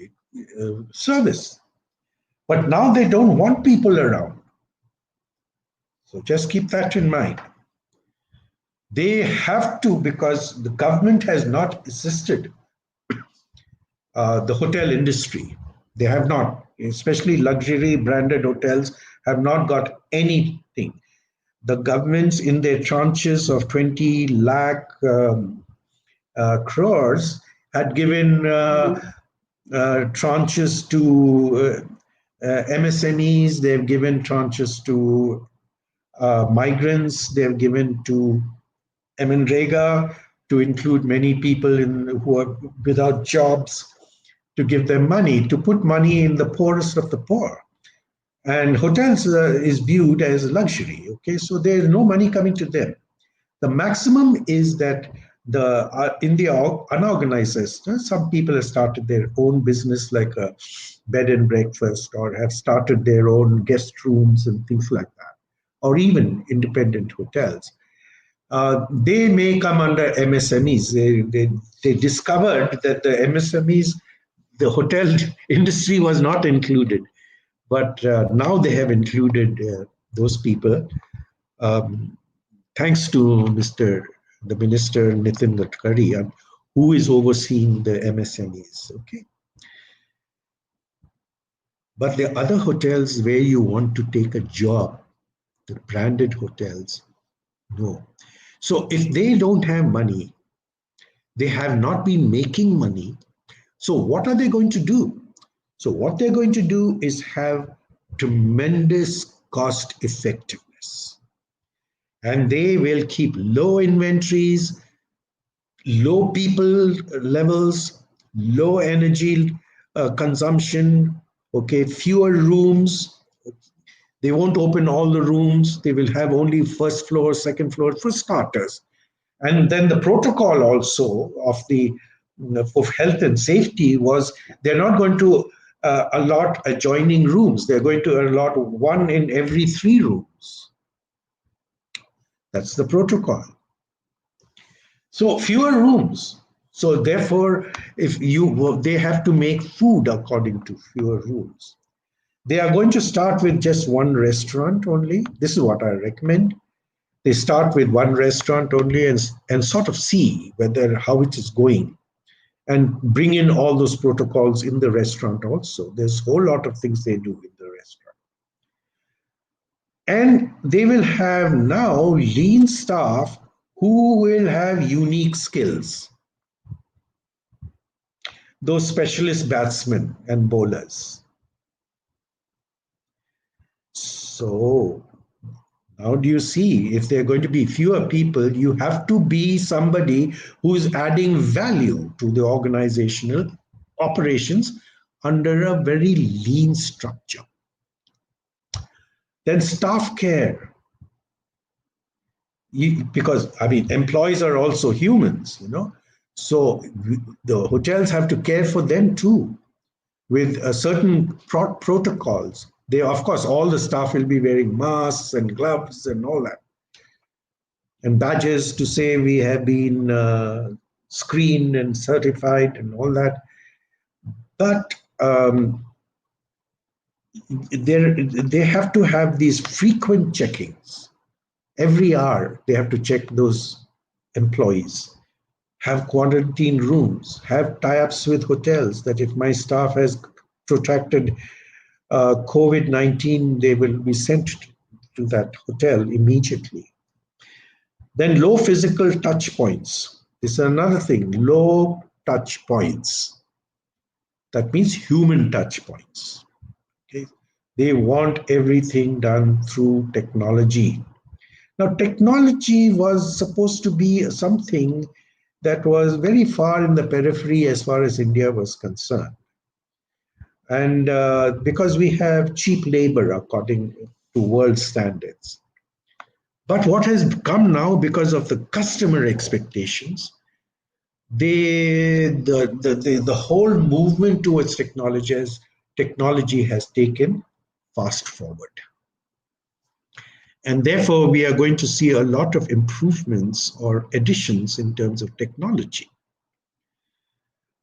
service. But now they don't want people around. So just keep that in mind. They have to, because the government has not assisted the hotel industry. They have not, especially luxury branded hotels, have not got anything. The governments in their tranches of 20 lakh crores had given tranches to MSMEs, they've given tranches to migrants, they've given to MNREGA to include many people who are without jobs, to give them money, to put money in the poorest of the poor. And hotels is viewed as a luxury. Okay, so there is no money coming to them. The maximum is that the in the unorganized sector, some people have started their own business like a bed and breakfast, or have started their own guest rooms and things like that, or even independent hotels. They may come under MSMEs. They discovered that the MSMEs, the hotel industry was not included, but now they have included those people. Um, Thanks to the Minister Nitin Gadkari, who is overseeing the MSMEs. Okay, but the other hotels where you want to take a job, the branded hotels, no. So if they don't have money, they have not been making money. So what are they going to do? So what they're going to do is have tremendous cost effectiveness. And they will keep low inventories, low people levels, low energy consumption, okay, fewer rooms. They won't open all the rooms. They will have only first floor, second floor for starters. And then the protocol also of health and safety was they're not going to allot adjoining rooms. They're going to allot one in every 3 rooms. That's the protocol. So fewer rooms. So therefore, they have to make food according to fewer rules. They are going to start with just one restaurant only. This is what I recommend. They start with one restaurant only and sort of see whether how it is going, and bring in all those protocols in the restaurant also. There's a whole lot of things they do in the restaurant. And they will have now lean staff who will have unique skills. Those specialist batsmen and bowlers. So how do you see if there are going to be fewer people, you have to be somebody who's adding value to the organizational operations under a very lean structure. Then staff care. Because, I mean, employees are also humans, So the hotels have to care for them too with certain protocols. They, of course, all the staff will be wearing masks and gloves and all that, and badges to say we have been screened and certified and all that. But they have to have these frequent checkings. Every hour, they have to check those employees, have quarantine rooms, have tie-ups with hotels that if my staff has protracted COVID-19, they will be sent to that hotel immediately. Then low physical touch points. This is another thing, low touch points. That means human touch points. Okay? They want everything done through technology. Now, technology was supposed to be something that was very far in the periphery as far as India was concerned. And because we have cheap labor according to world standards. But what has come now because of the customer expectations, the whole movement towards technology has taken fast forward. And therefore, we are going to see a lot of improvements or additions in terms of technology.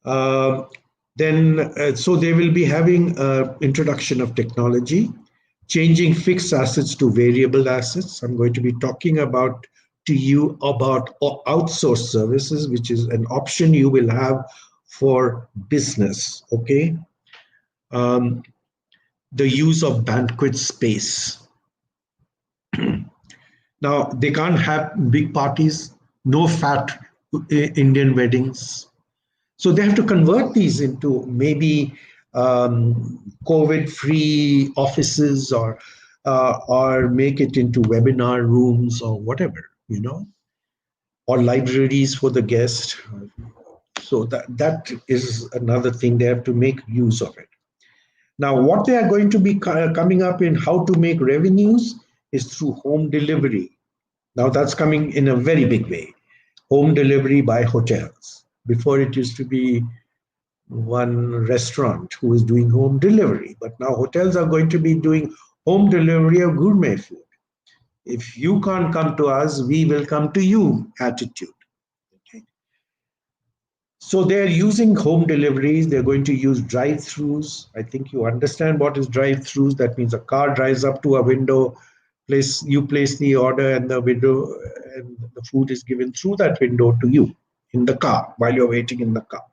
Uh, so they will be having introduction of technology, changing fixed assets to variable assets. I'm going to be talking about to you about outsourced services, which is an option you will have for business. Okay, the use of banquet space. Now they can't have big parties, no fat Indian weddings. So they have to convert these into maybe COVID-free offices or make it into webinar rooms or whatever, or libraries for the guest. So that is another thing. They have to make use of it. Now, what they are going to be coming up in how to make revenues is through home delivery. Now that's coming in a very big way. Home delivery by hotels. Before it used to be one restaurant who is doing home delivery, but now hotels are going to be doing home delivery of gourmet food. If you can't come to us, we will come to you attitude. Okay. So they're using home deliveries. They're going to use drive-throughs. I think you understand what is drive-throughs. That means a car drives up to a window, you place the order, and the window and the food is given through that window to you in the car while you're waiting in the car.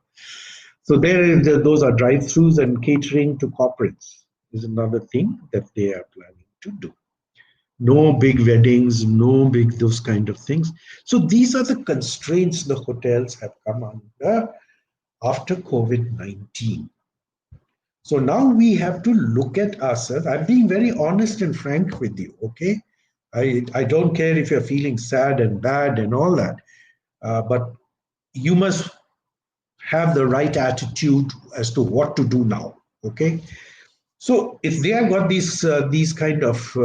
So those are drive-throughs, and catering to corporates is another thing that they are planning to do. No big weddings, no big those kind of things. So these are the constraints the hotels have come under after COVID-19. So now we have to look at ourselves. I'm being very honest and frank with you, okay? I don't care if you're feeling sad and bad and all that, but you must have the right attitude as to what to do now, okay? So if they have got these kind of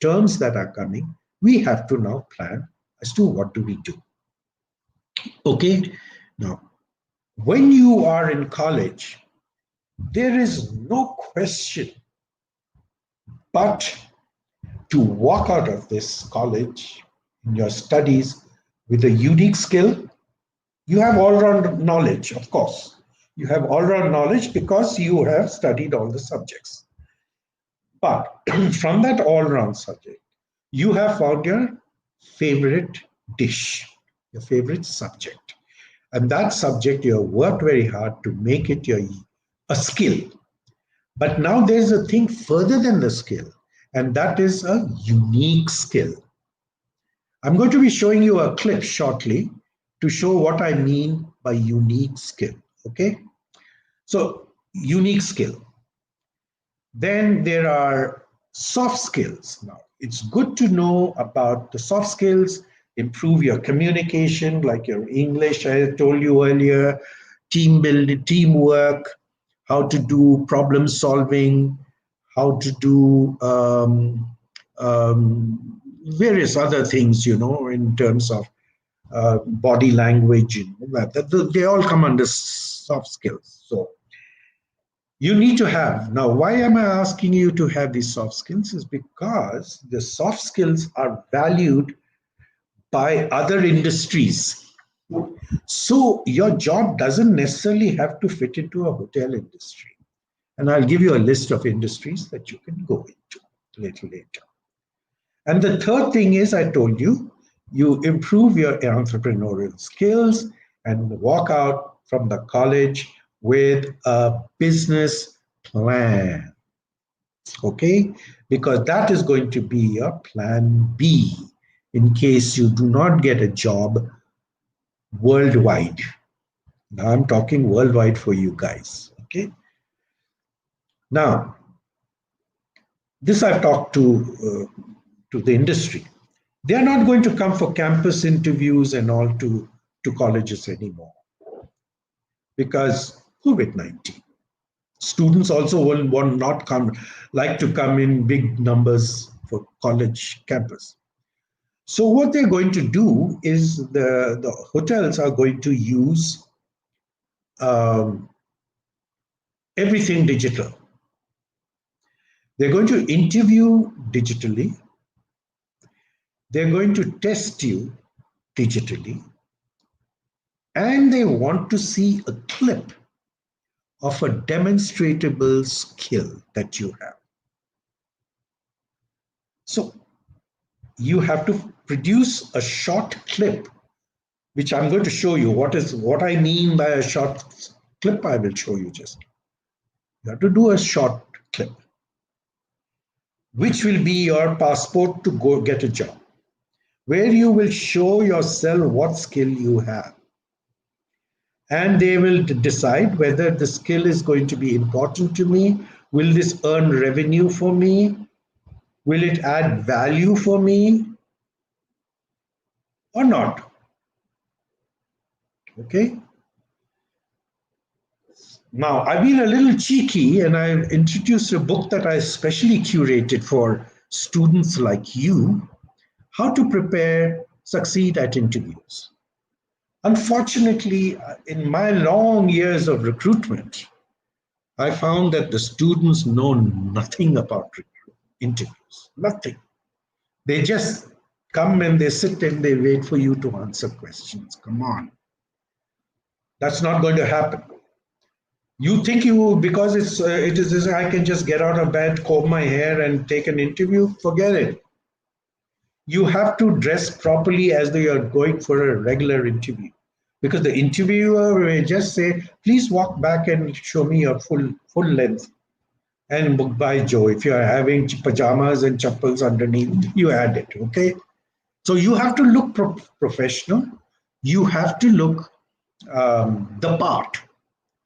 terms that are coming, we have to now plan as to what do we do, okay? Now, when you are in college, there is no question but to walk out of this college in your studies with a unique skill. You have all-round knowledge, of course. You have all-round knowledge because you have studied all the subjects. But from that all-round subject, you have found your favorite dish, your favorite subject. And that subject, you have worked very hard to make it a skill. But now there's a thing further than the skill, and that is a unique skill. I'm going to be showing you a clip shortly to show what I mean by unique skill, okay? So, unique skill. Then there are soft skills. Now, it's good to know about the soft skills, improve your communication, like your English, I told you earlier, team building, teamwork, how to do problem solving, how to do various other things, in terms of body language, that they all come under soft skills. So you need to have. Now, why am I asking you to have these soft skills? Is because the soft skills are valued by other industries. So your job doesn't necessarily have to fit into a hotel industry. And I'll give you a list of industries that you can go into a little later. And the third thing is, I told you, you improve your entrepreneurial skills and walk out from the college with a business plan. Okay, because that is going to be your plan B in case you do not get a job worldwide. Now I'm talking worldwide for you guys. Okay, now this I've talked to the industry. They are not going to come for campus interviews and all to colleges anymore because COVID-19. Students also will want not come like to come in big numbers for college campus. So what they're going to do is the hotels are going to use um, everything digital. They're going to interview digitally. They're going to test you digitally. And they want to see a clip of a demonstrable skill that you have. So you have to produce a short clip, which I'm going to show you. What I mean by a short clip, I will show you just. You have to do a short clip, which will be your passport to go get a job, where you will show yourself what skill you have. And they will decide whether the skill is going to be important to me. Will this earn revenue for me? Will it add value for me or not? Okay. Now, I've been a little cheeky and I've introduced a book that I specially curated for students like you, How to Prepare, Succeed at Interviews. Unfortunately, in my long years of recruitment, I found that the students know nothing about interviews, nothing. They just come and they sit and they wait for you to answer questions. Come on. That's not going to happen. You think you, because it is this, I can just get out of bed, comb my hair and take an interview? Forget it. You have to dress properly as though you're going for a regular interview. Because the interviewer may just say, please walk back and show me your full length. And by Joe, if you're having pajamas and chappals underneath, you add it, okay? So you have to look professional. You have to look the part.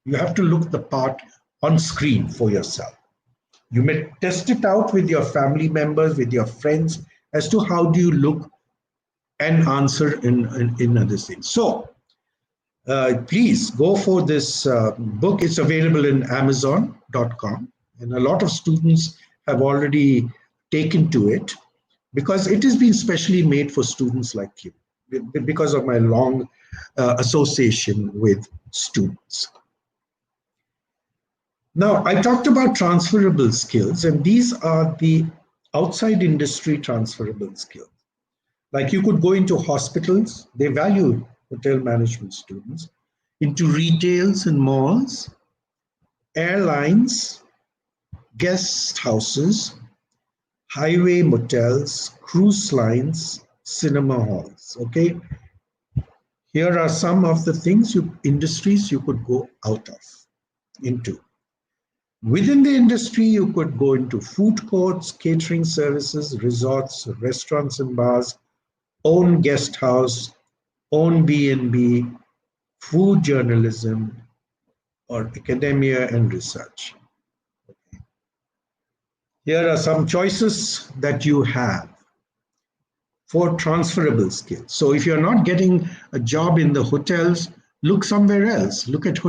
You have to look the part on screen for yourself. You may test it out with your family members, with your friends, as to how do you look and answer in other things. So please go for this book. It's available in Amazon.com. And a lot of students have already taken to it because it has been specially made for students like you because of my long association with students. Now, I talked about transferable skills, and these are the outside industry transferable skills. Like you could go into hospitals, they value hotel management students, into retails and malls, airlines, guest houses, highway motels, cruise lines, cinema halls. Okay, here are some of the things industries you could go out of into. Within the industry, you could go into food courts, catering services, resorts, restaurants and bars, own guest house, own B&B, food journalism, or academia and research. Here are some choices that you have for transferable skills. So if you're not getting a job in the hotels, look somewhere else. Look at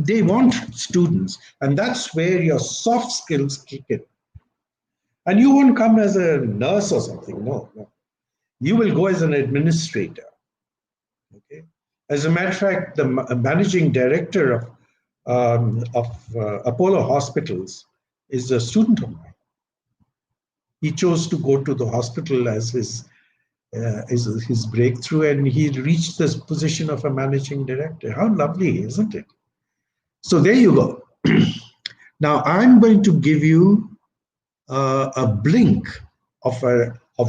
they want students, and that's where your soft skills kick in. And you won't come as a nurse or something. No. You will go as an administrator. Okay. As a matter of fact, the managing director of Apollo Hospitals is a student of mine. He chose to go to the hospital as his breakthrough, and he reached this position of a managing director. How lovely, isn't it? So there you go. Now I'm going to give you a blink of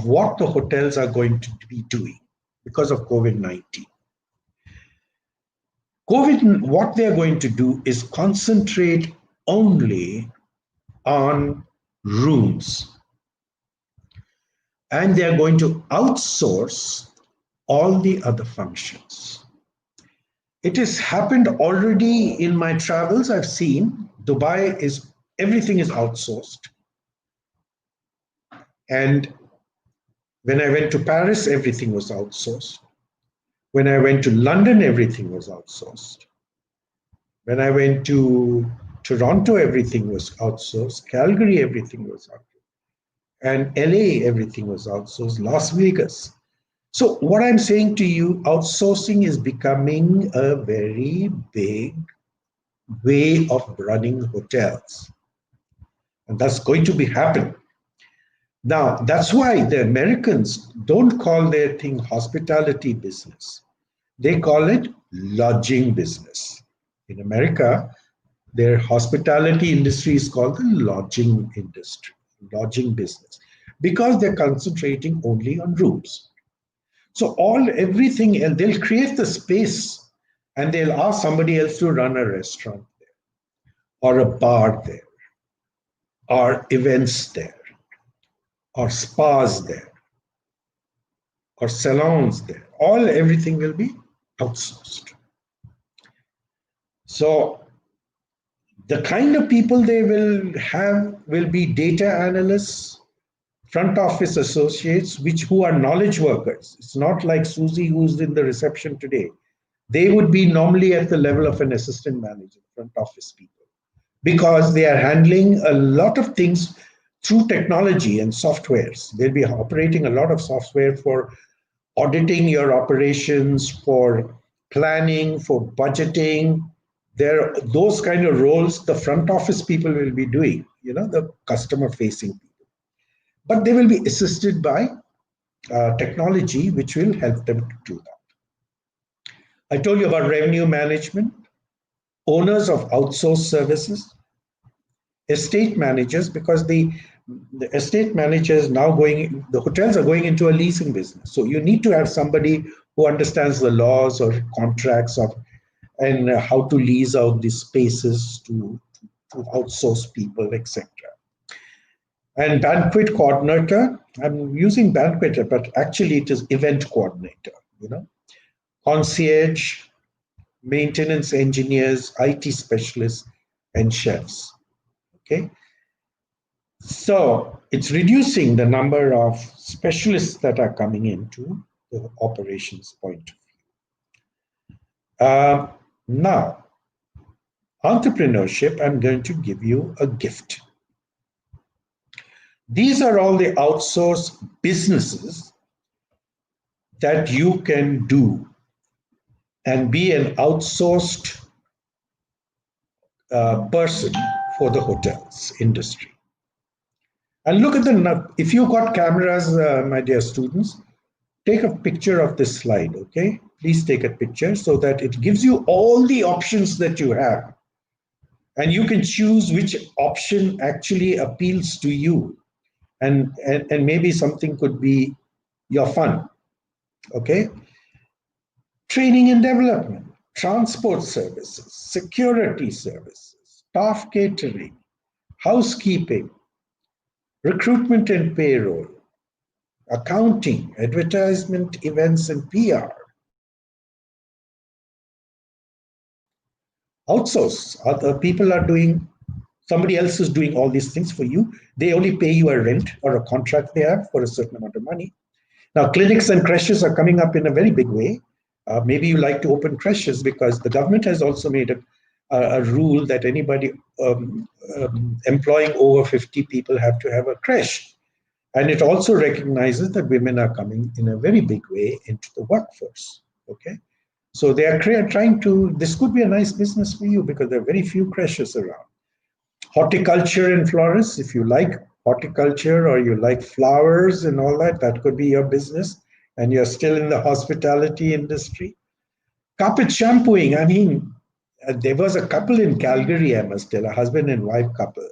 what the hotels are going to be doing because of COVID-19. What they're going to do is concentrate only on rooms, and they are going to outsource all the other functions. It has happened already in my travels. I've seen Dubai is everything is outsourced. And when I went to Paris, everything was outsourced. When I went to London, everything was outsourced. When I went to Toronto, everything was outsourced. Calgary, everything was outsourced. And LA, everything was outsourced. Las Vegas. So, what I'm saying to you, outsourcing is becoming a very big way of running hotels. And that's going to be happening. Now, that's why the Americans don't call their thing hospitality business. They call it lodging business. In America, their hospitality industry is called the lodging industry, lodging business, because they're concentrating only on rooms. So everything, and they'll create the space and they'll ask somebody else to run a restaurant there or a bar there or events there or spas there or salons there. Everything will be outsourced. So the kind of people they will have will be data analysts, front office associates, who are knowledge workers. It's not like Susie who's in the reception today. They would be normally at the level of an assistant manager, front office people, because they are handling a lot of things through technology and softwares. They'll be operating a lot of software for auditing your operations, for planning, for budgeting. Those kind of roles the front office people will be doing, the customer facing people. But they will be assisted by technology, which will help them to do that. I told you about revenue management, owners of outsourced services, estate managers, because the estate managers now the hotels are going into a leasing business. So you need to have somebody who understands the laws or contracts and how to lease out these spaces to outsource people, etc. And banquet coordinator, I'm using banquet, but actually it is event coordinator, concierge, maintenance engineers, IT specialists, and chefs. Okay. So it's reducing the number of specialists that are coming into the operations point of view. Now, entrepreneurship, I'm going to give you a gift. These are all the outsourced businesses that you can do and be an outsourced person for the hotels industry. And look at if you got cameras, my dear students, take a picture of this slide, okay? Please take a picture so that it gives you all the options that you have. And you can choose which option actually appeals to you. And maybe something could be your fun, okay? Training and development, transport services, security services, staff catering, housekeeping, recruitment and payroll, accounting, advertisement, events, and PR. Outsource. Other people are doing, somebody else is doing all these things for you. They only pay you a rent or a contract they have for a certain amount of money. Now, clinics and creches are coming up in a very big way. Maybe you like to open creches because the government has also made a rule that anybody employing over 50 people have to have a creche. And it also recognizes that women are coming in a very big way into the workforce. Okay, so they are trying to. This could be a nice business for you because there are very few creches around. Horticulture and florists, if you like horticulture or you like flowers and all that, that could be your business. And you're still in the hospitality industry. Carpet shampooing. I mean, there was a couple in Calgary, I must tell, a husband and wife couple,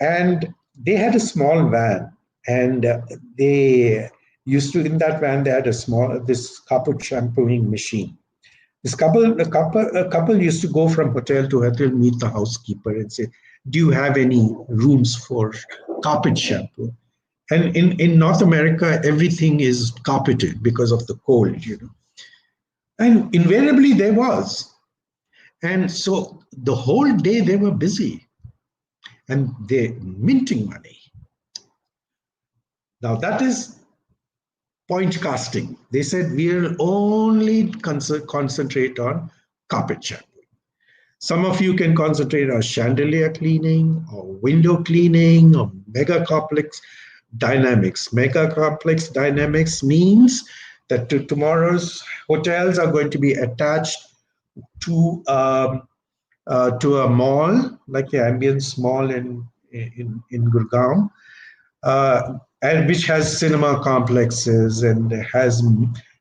and they had a small van. And they used to, in that van, they had this carpet shampooing machine. A couple used to go from hotel to hotel, meet the housekeeper, and say, "Do you have any rooms for carpet shampoo?" And in North America, everything is carpeted because of the cold. And invariably there was. And so the whole day they were busy and they're minting money. Now that is point casting. They said we'll only concentrate on carpet shampoo. Some of you can concentrate on chandelier cleaning or window cleaning or mega complex dynamics. Mega complex dynamics means that tomorrow's hotels are going to be attached to a mall, like the Ambience Mall in Gurgaon, and which has cinema complexes and has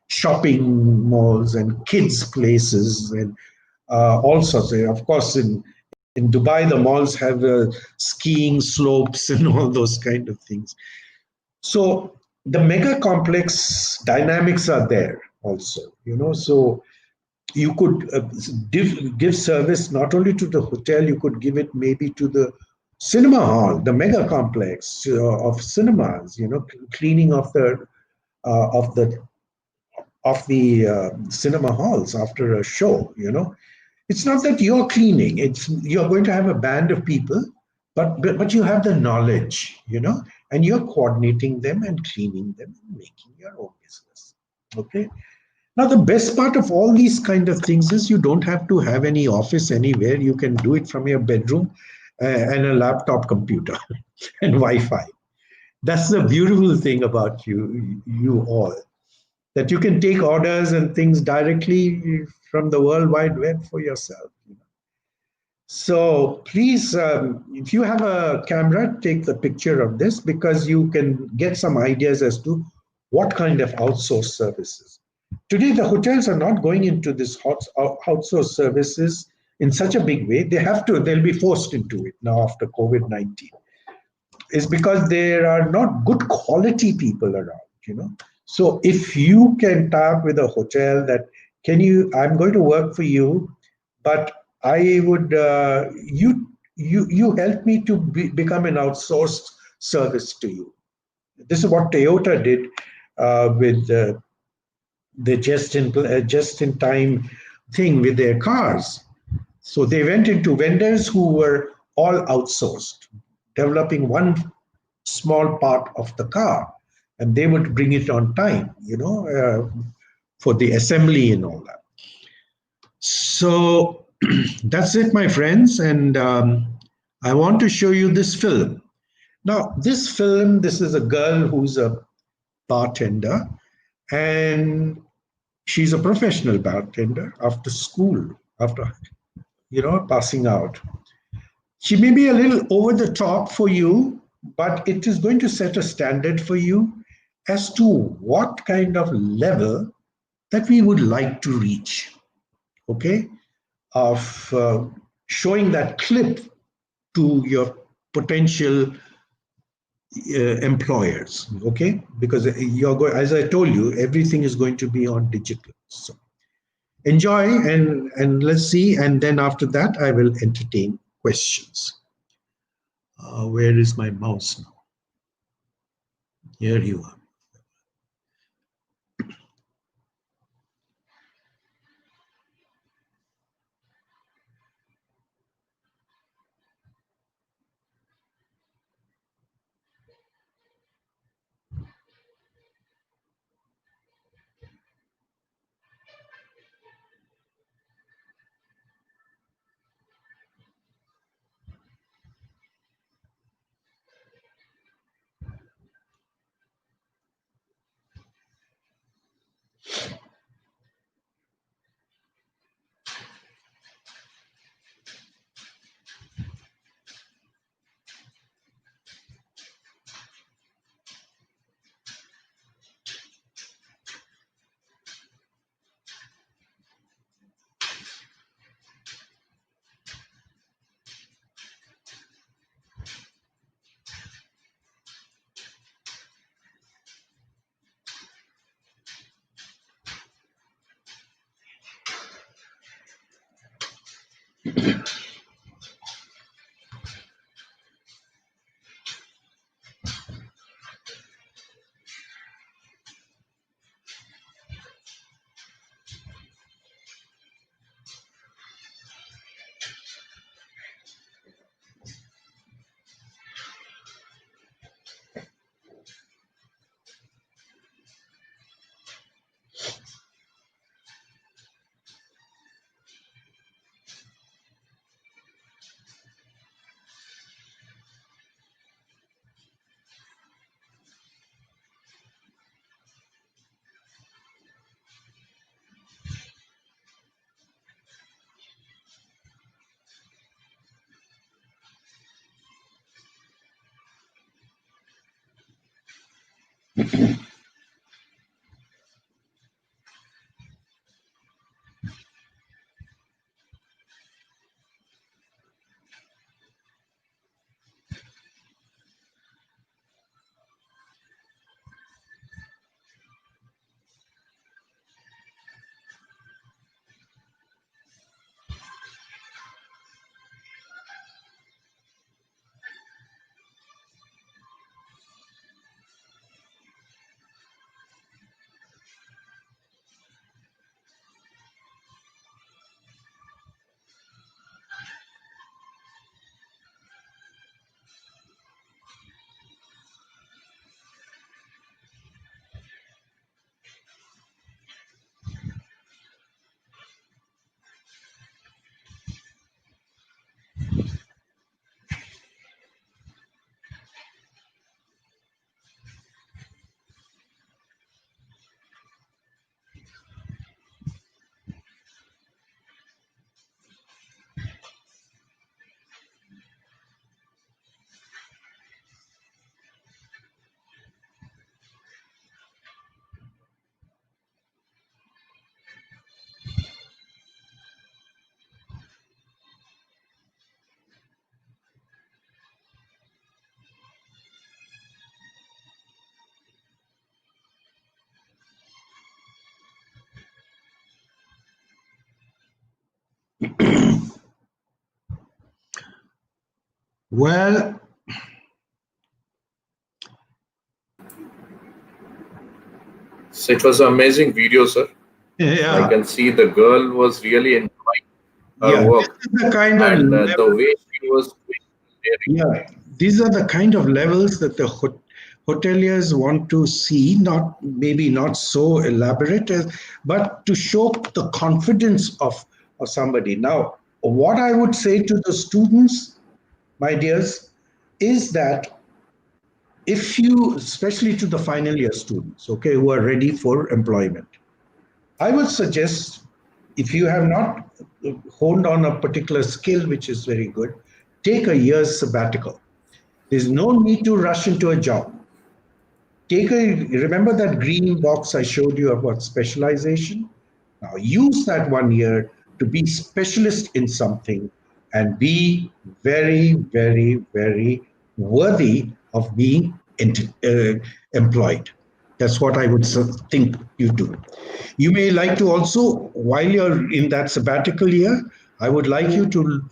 shopping malls and kids places and all sorts. Of course, in Dubai, the malls have skiing slopes and all those kind of things. So the mega complex dynamics are there also. So you could give service not only to the hotel, you could give it maybe to the cinema hall, the mega complex of cinemas, cleaning of the cinema halls after a show. It's not that you're cleaning, it's you're going to have a band of people, but you have the knowledge, and you're coordinating them and cleaning them and making your own business. Okay. Now, the best part of all these kind of things is you don't have to have any office anywhere. You can do it from your bedroom and a laptop computer and Wi-Fi. That's the beautiful thing about you all, that you can take orders and things directly from the World Wide Web for yourself. So please, if you have a camera, take the picture of this because you can get some ideas as to what kind of outsourced services. Today, the hotels are not going into this outsourced services in such a big way. They'll be forced into it now after COVID-19. Is because there are not good quality people around. So if you can talk with a hotel that I'm going to work for you, but I would you help me to become an outsourced service to you. This is what Toyota did with the just in time thing with their cars. So they went into vendors who were all outsourced, developing one small part of the car, and they would bring it on time, for the assembly and all that. So that's it, my friends, and I want to show you this film. Now, this is a girl who's a bartender, and she's a professional bartender after school, after passing out. She may be a little over the top for you, but it is going to set a standard for you as to what kind of level that we would like to reach, okay, of showing that clip to your potential employers, okay, because as I told you, everything is going to be on digital. So enjoy and let's see, and then after that I will entertain questions. Where is my mouse now? Here you are. Well, So it was an amazing video, sir. I yeah, can see the girl was really enjoying her yeah. work, This is the kind of and the level. way she was doing layering. Yeah, these are the kind of levels that the hoteliers want to see. Not maybe not so elaborate, but to show the confidence of somebody. Now, what I would say to the students, my dears, is that if you, especially to the final year students, okay, who are ready for employment, I would suggest if you have not honed on a particular skill, which is very good, take a year's sabbatical. There's no need to rush into a job. Remember that green box I showed you about specialization? Now use that 1 year to be specialist in something and be very, very, very worthy of being employed. That's what I would think you do. You may like to also, while you're in that sabbatical year, I would like you to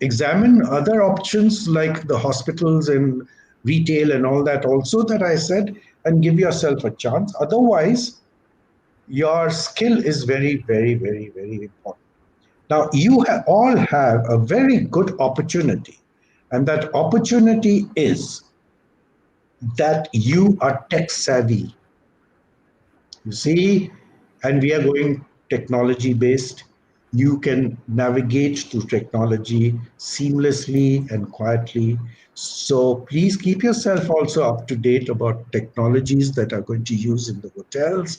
examine other options like the hospitals and retail and all that also that I said, and give yourself a chance. Otherwise, your skill is very, very, very, very important. Now, you all have a very good opportunity, and that opportunity is that you are tech savvy. You see, and we are going technology based. You can navigate through technology seamlessly and quietly. So please keep yourself also up to date about technologies that are going to use in the hotels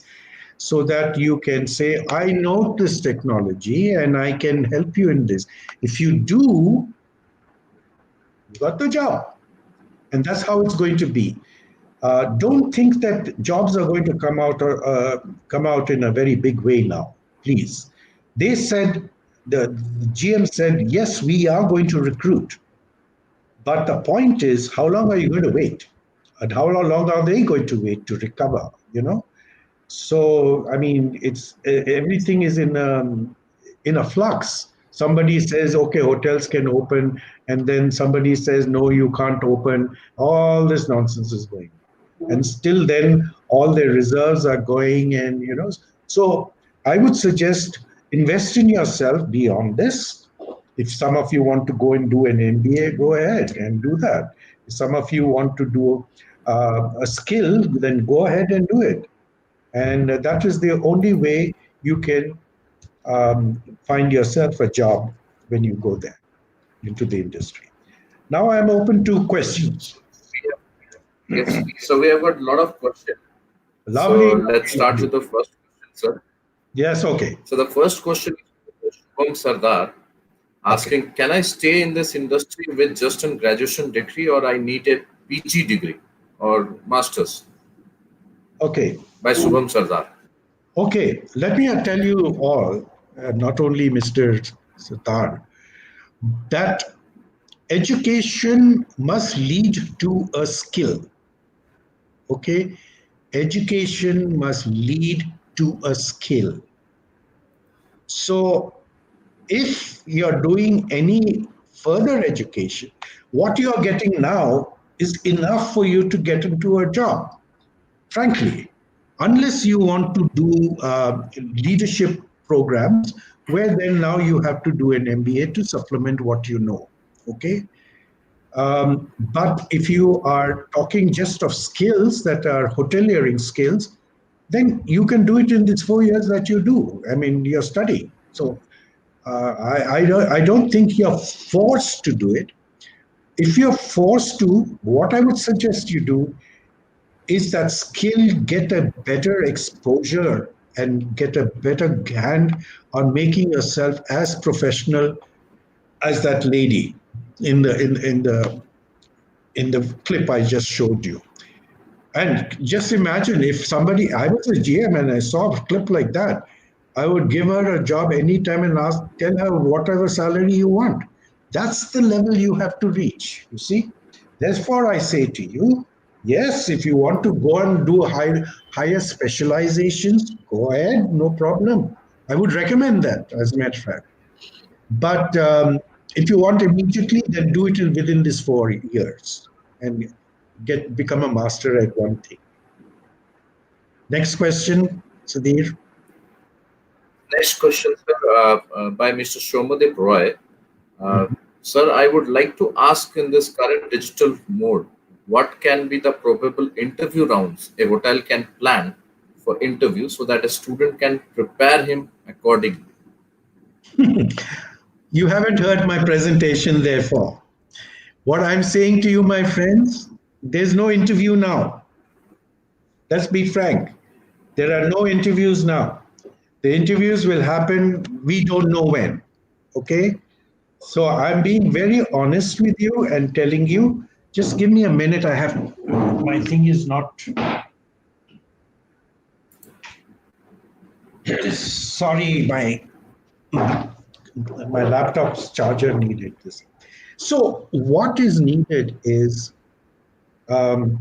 so that you can say, I know this technology and I can help you in this. If you do, you got the job. And that's how it's going to be. Don't think that jobs are going to come out in a very big way now. Please, they said the GM said yes, we are going to recruit, but the point is, how long are you going to wait, and how long are they going to wait to recover? You know, so I mean, it's everything is in a flux. Somebody says, okay, hotels can open, and then somebody says, no, you can't open. All this nonsense is going on. And still then all their reserves are going, and so I would suggest invest in yourself beyond this. If some of you want to go and do an MBA, go ahead and do that. If some of you want to do a skill, then go ahead and do it. And that is the only way you can find yourself a job when you go there into the industry. Now I'm open to questions. Yes. So we have got a lot of questions. So Lovely, let's lovely, start lovely. with the first question, sir. Yes, okay, So the first question is from Sardar okay, asking, can I stay in this industry with just a graduation degree or I need a PG degree or master's? okay, By Shubham Sardar. okay. Let me tell you all, not only Mr. Sitar, that education must lead to a skill. Okay, education must lead to a skill. So if you're doing any further education, what you're getting now is enough for you to get into a job, frankly, unless you want to do leadership programs, where then now you have to do an MBA to supplement what you know. Okay. But if you are talking just of skills that are hoteliering skills, then you can do it in these 4 years that you do. I mean, you're studying. So I don't think you're forced to do it. If you're forced to, what I would suggest you do is that skill, get a better exposure and get a better hand on making yourself as professional as that lady in the clip I just showed you. And just imagine if somebody, I was a GM and I saw a clip like that, I would give her a job anytime and tell her whatever salary you want. That's the level you have to reach, you see. Therefore, I say to you, yes, if you want to go and do higher specializations, go ahead, no problem. I would recommend that, as a matter of fact. But if you want immediately, then do it within these 4 years and become a master at one thing. Next question, Sudhir. Next question, sir, by Mr. Shomadev Roy. Uh, Mhm. Sir, I would like to ask in this current digital mode, what can be the probable interview rounds a hotel can plan for interview so that a student can prepare him accordingly? You haven't heard my presentation, therefore. What I'm saying to you, my friends, there's no interview now. Let's be frank. There are no interviews now. The interviews will happen, we don't know when. Okay? So I'm being very honest with you and telling you, just give me a minute. My thing is not, sorry, my laptop's charger needed this. So what is needed is, um,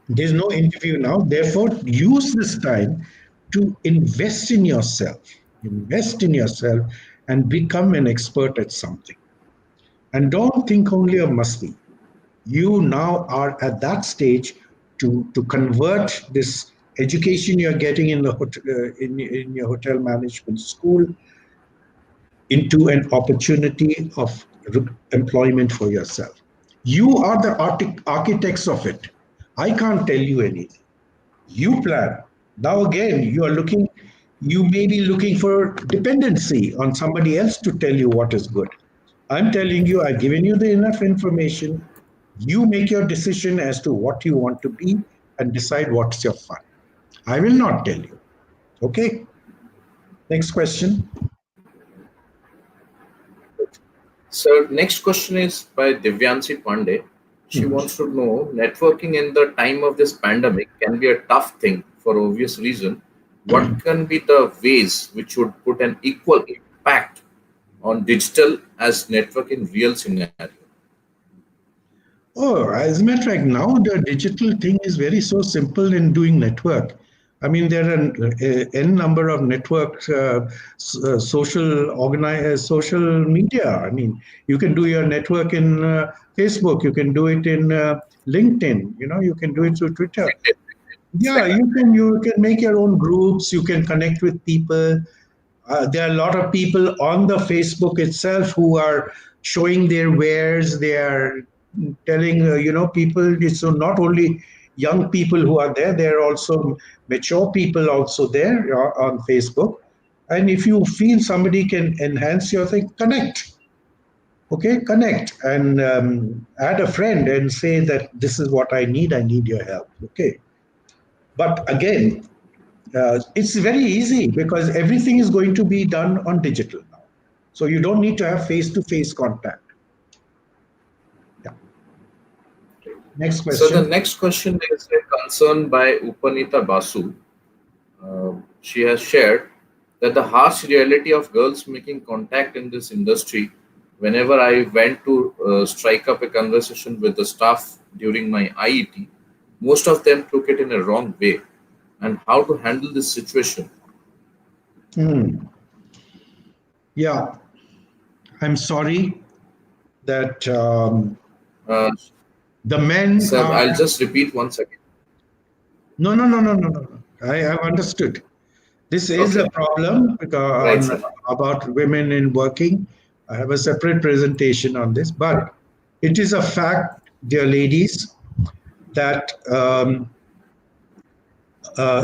there's no interview now. Therefore, use this time to invest in yourself and become an expert at something. And don't think only of muscle. You now are at that stage to convert this education you're getting in in your hotel management school into an opportunity of employment for yourself. You are the architects of it. I can't tell you anything. You plan. Now again, you may be looking for dependency on somebody else to tell you what is good. I'm telling you, I've given you the enough information. You make your decision as to what you want to be and decide what's your fun. I will not tell you. Okay. Next question. So next question is by Divyanshi Pandey. She Mhm. wants to know networking in the time of this pandemic can be a tough thing for obvious reason. What can be the ways which would put an equal impact on digital as network in real scenario? Oh, as a matter of fact, now the digital thing is very so simple in doing network. I mean, there are an n number of network social media. I mean, you can do your network in Facebook. You can do it in LinkedIn. You know, you can do it through Twitter. Yeah, Exactly. you can make your own groups. You can connect with people. There are a lot of people on the Facebook itself who are showing their wares. They are telling people. So not only young people who are there, there are also mature people also there on Facebook. And if you feel somebody can enhance your thing, connect. Okay, connect and add a friend and say that this is what I need. I need your help. Okay, but again, it's very easy because everything is going to be done on digital now. So you don't need to have face to face contact. Yeah. Next So the question. next question is a concern by Upanita Basu. She has shared that the harsh reality of girls making contact in this industry. Whenever I went to strike up a conversation with the staff during my IET, most of them took it in a wrong way. And how to handle this situation? Hmm. Yeah, I'm sorry that Uh, the men Sir, are. I'll just repeat once again. No, no, no, no, no, no, no. I have understood. This is a Okay, problem because right, sir. about women in working. I have a separate presentation on this, but it is a fact, dear ladies, that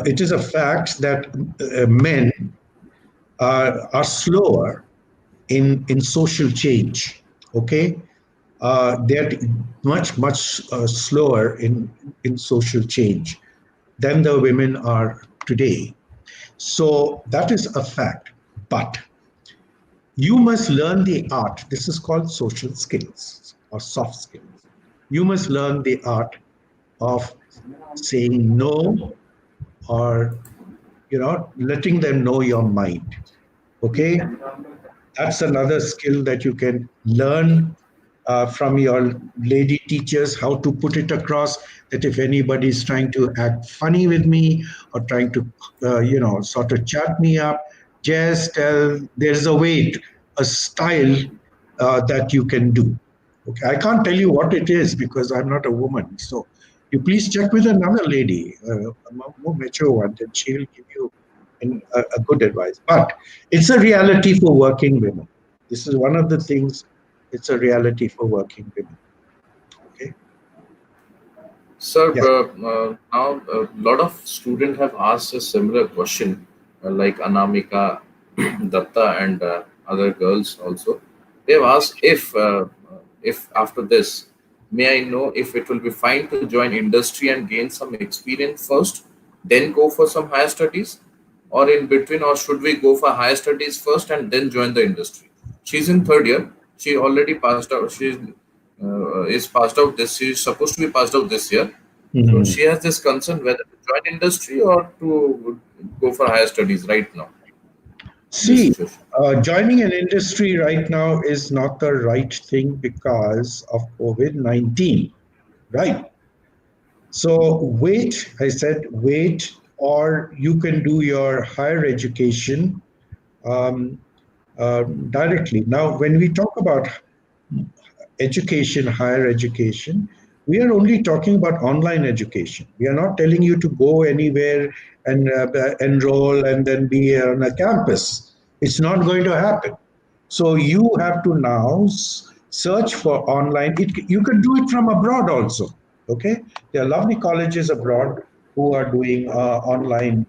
it is a fact that men are slower in social change. Okay, they're much slower in social change than the women are today. So that is a fact. But you must learn the art. This is called social skills or soft skills. You must learn the art of saying no or letting them know your mind. Okay, that's another skill that you can learn from your lady teachers, how to put it across that if anybody is trying to act funny with me or trying to sort of chat me up, just tell there's a way, a style that you can do. Okay, I can't tell you what it is because I'm not a woman, so you please check with another lady, a more mature one, and she will give you a good advice. But it's a reality for working women. This is one of the things. It's a reality for working women. Okay. Sir, Yeah. now a lot of students have asked a similar question, like Anamika, Datta, and other girls also. They have asked if after this, may I know if it will be fine to join industry and gain some experience first, then go for some higher studies, or in between, or should we go for higher studies first and then join the industry? She's in third year. She already passed out. She is passed out this. She is supposed to be passed out this year, so Mhm. she has this concern whether to join industry or to go for higher studies right now in this See, situation. joining an industry right now is not the right thing because of COVID-19, right? So wait, I said wait, or you can do your higher education um, directly. Now, when we talk about education, higher education, we are only talking about online education. We are not telling you to go anywhere and enroll and then be on a campus. It's not going to happen. So you have to now search for online. You can do it from abroad also. Okay, there are lovely colleges abroad who are doing online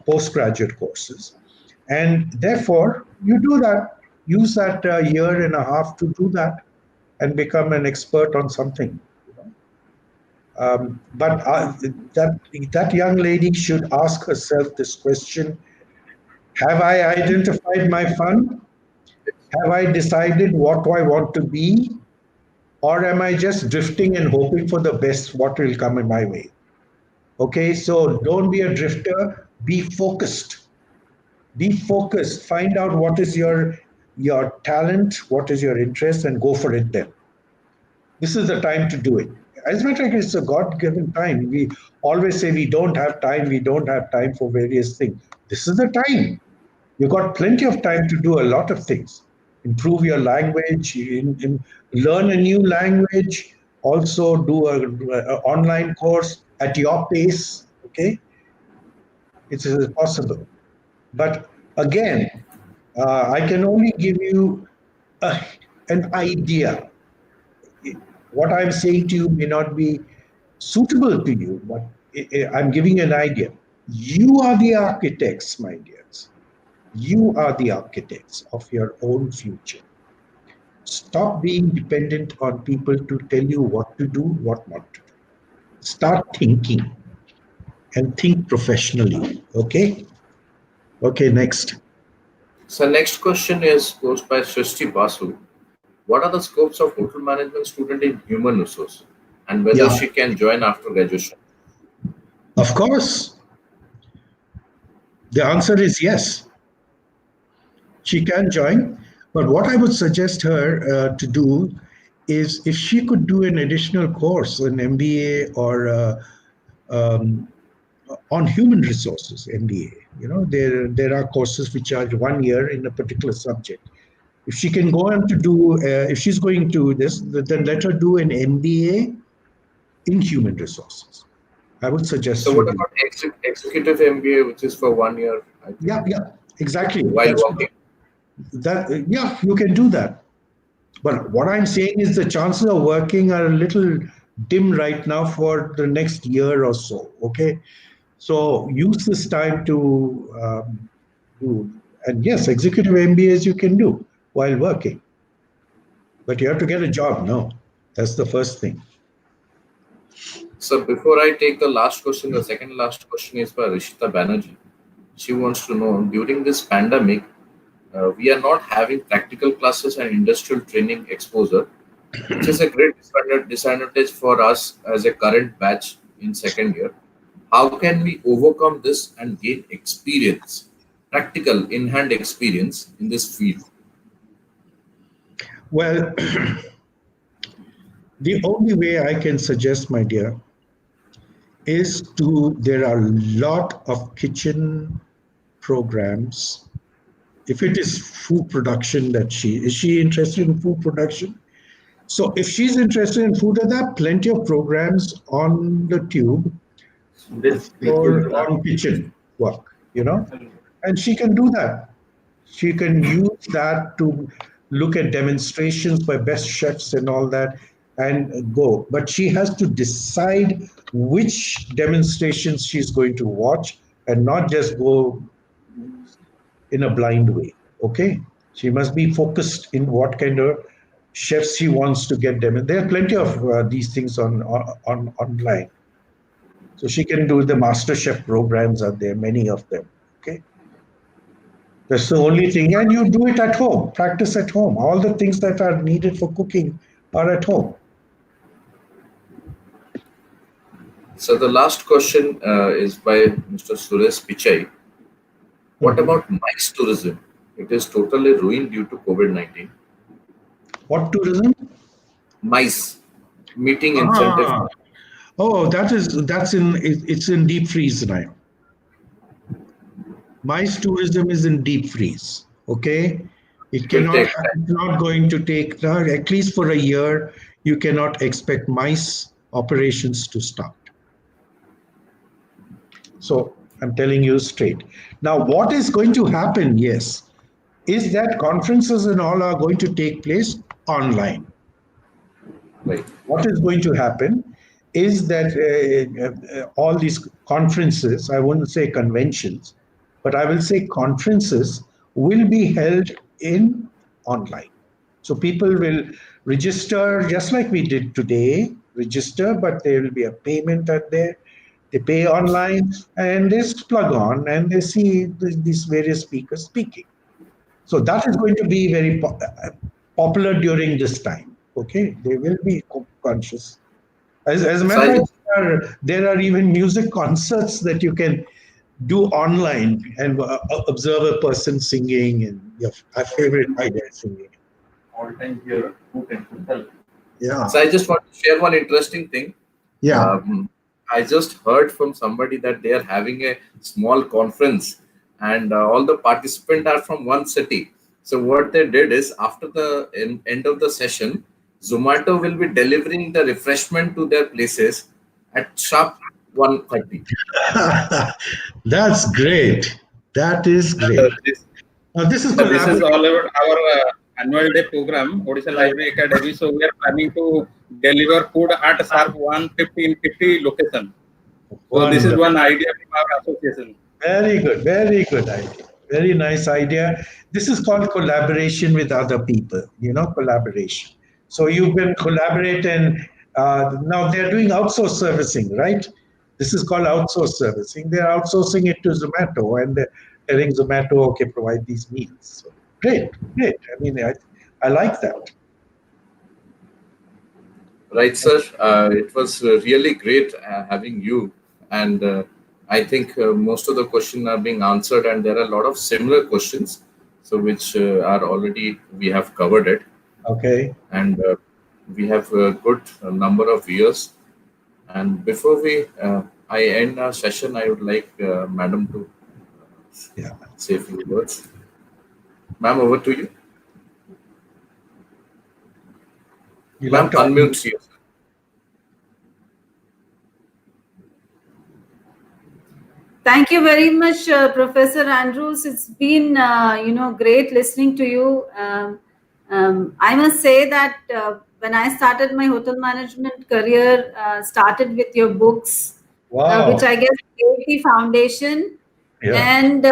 postgraduate courses, and therefore you do that. Use that year and a half to do that and become an expert on something. You know? But that young lady should ask herself this question: have I identified my fun? Have I decided what I want to be? Or am I just drifting and hoping for the best, what will come in my way? Okay, so don't be a drifter, be focused. Be focused. Find out what is your talent, what is your interest, and go for it then. This is the time to do it. as a matter of fact, it's a God-given time. We always say we don't have time for various things. This is the time. You've got plenty of time to do a lot of things. Improve your language, learn a new language, also do a online course at your pace. Okay, it is possible. But again, I can only give you a, an idea. What I'm saying to you may not be suitable to you, but I'm giving you an idea. You are the architects, my dears. You are the architects of your own future. Stop being dependent on people to tell you what to do, what not to do. Start thinking and think professionally. Okay? Okay, next. So next question is posed by Srishti Basu. What are the scopes of hotel management student in human resource, and whether Yeah, she can join after graduation? of course. The answer is yes. She can join. But what I would suggest her to do is if she could do an additional course, an MBA or um, on human resources MBA. There are courses which are 1 year in a particular subject. If she can go on to do, if she's going to this, then let her do an MBA in human resources. I would suggest So you what do. about executive MBA, which is for 1 year, I think, Yeah, yeah, exactly. while working? Yeah, you can do that. But what I'm saying is the chances of working are a little dim right now for the next year or so. Okay, so use this time to do, and yes, executive MBAs you can do while working, but you have to get a job. No, that's the first thing. So before I take the last question, the second last question is by Rishita Banerjee. She wants to know, during this pandemic, we are not having practical classes and industrial training exposure, which is a great disadvantage for us as a current batch in second year. How can we overcome this and gain experience, practical in-hand experience in this field? Well, the only way I can suggest, my dear, is to there are a lot of kitchen programs. If it is food production that she is she interested in food production, so if she's interested in food, there are plenty of programs on the tube for on kitchen work, and she can do that. She can use that to look at demonstrations by best chefs and all that and go. But she has to decide which demonstrations she's going to watch and not just go in a blind way. Okay? She must be focused in what kind of chefs she wants to get them. And there are plenty of these things on online. So she can do the master chef programs are there, many of them. Okay? That's the only thing. And you do it at home, practice at home. All the things that are needed for cooking are at home. So the last question is by Mr. Suresh Pichai. What Mhm. about MICE tourism? It is totally ruined due to COVID-19. What tourism? MICE, meeting incentive. Ah, oh, it's in deep freeze now. MICE tourism is in deep freeze. Okay, it Will cannot. take time. It's not going to take at least for a year. You cannot expect MICE operations to start. So I'm telling you straight. Now, what is going to happen? Yes, is that conferences and all are going to take place online. Right. What is going to happen is that all these conferences, I wouldn't say conventions, but I will say conferences will be held in online. So people will register just like we did today, register, but there will be a payment at there. They pay online and they plug on and they see these various speakers speaking. So that is going to be very popular during this time. Okay, they will be conscious. As a So matter I of fact, just there are even music concerts that you can do online and observe a person singing and your favorite idea singing. Yeah. So I just want to share one interesting thing. Yeah. Um, I just heard from somebody that they are having a small conference, and all the participants are from one city. So what they did is, after the end of the session, Zomato will be delivering the refreshment to their places at sharp 1:30. That's great. That is great. This Now, this is this is collaboration. all about our annual day program, Odisha Right. Library Academy. So we are planning to deliver food at sharp 1:50 in 50 location. So this is Wonderful. one idea from our association. Very good. Very good idea. Very nice idea. This is called collaboration with other people, collaboration. So you can collaborate, and now they're doing outsource servicing, right? This is called outsource servicing. They're outsourcing it to Zomato, and they're telling Zomato, okay, provide these meals. So great, great. I mean, I like that. Right, sir. It was really great having you, and I think most of the questions are being answered, and there are a lot of similar questions, so which are already we have covered it, Okay. and we have a good number of viewers. And before we I end our session, I would like Madam to Yeah. say a few words. Ma'am, over to you. You'll Ma'am, have to unmute. unmute you. Thank you very much, Professor Andrews. It's been, great listening to you. I must say that when I started my hotel management career, started with your books, which Wow. I guess gave the foundation, Yeah. and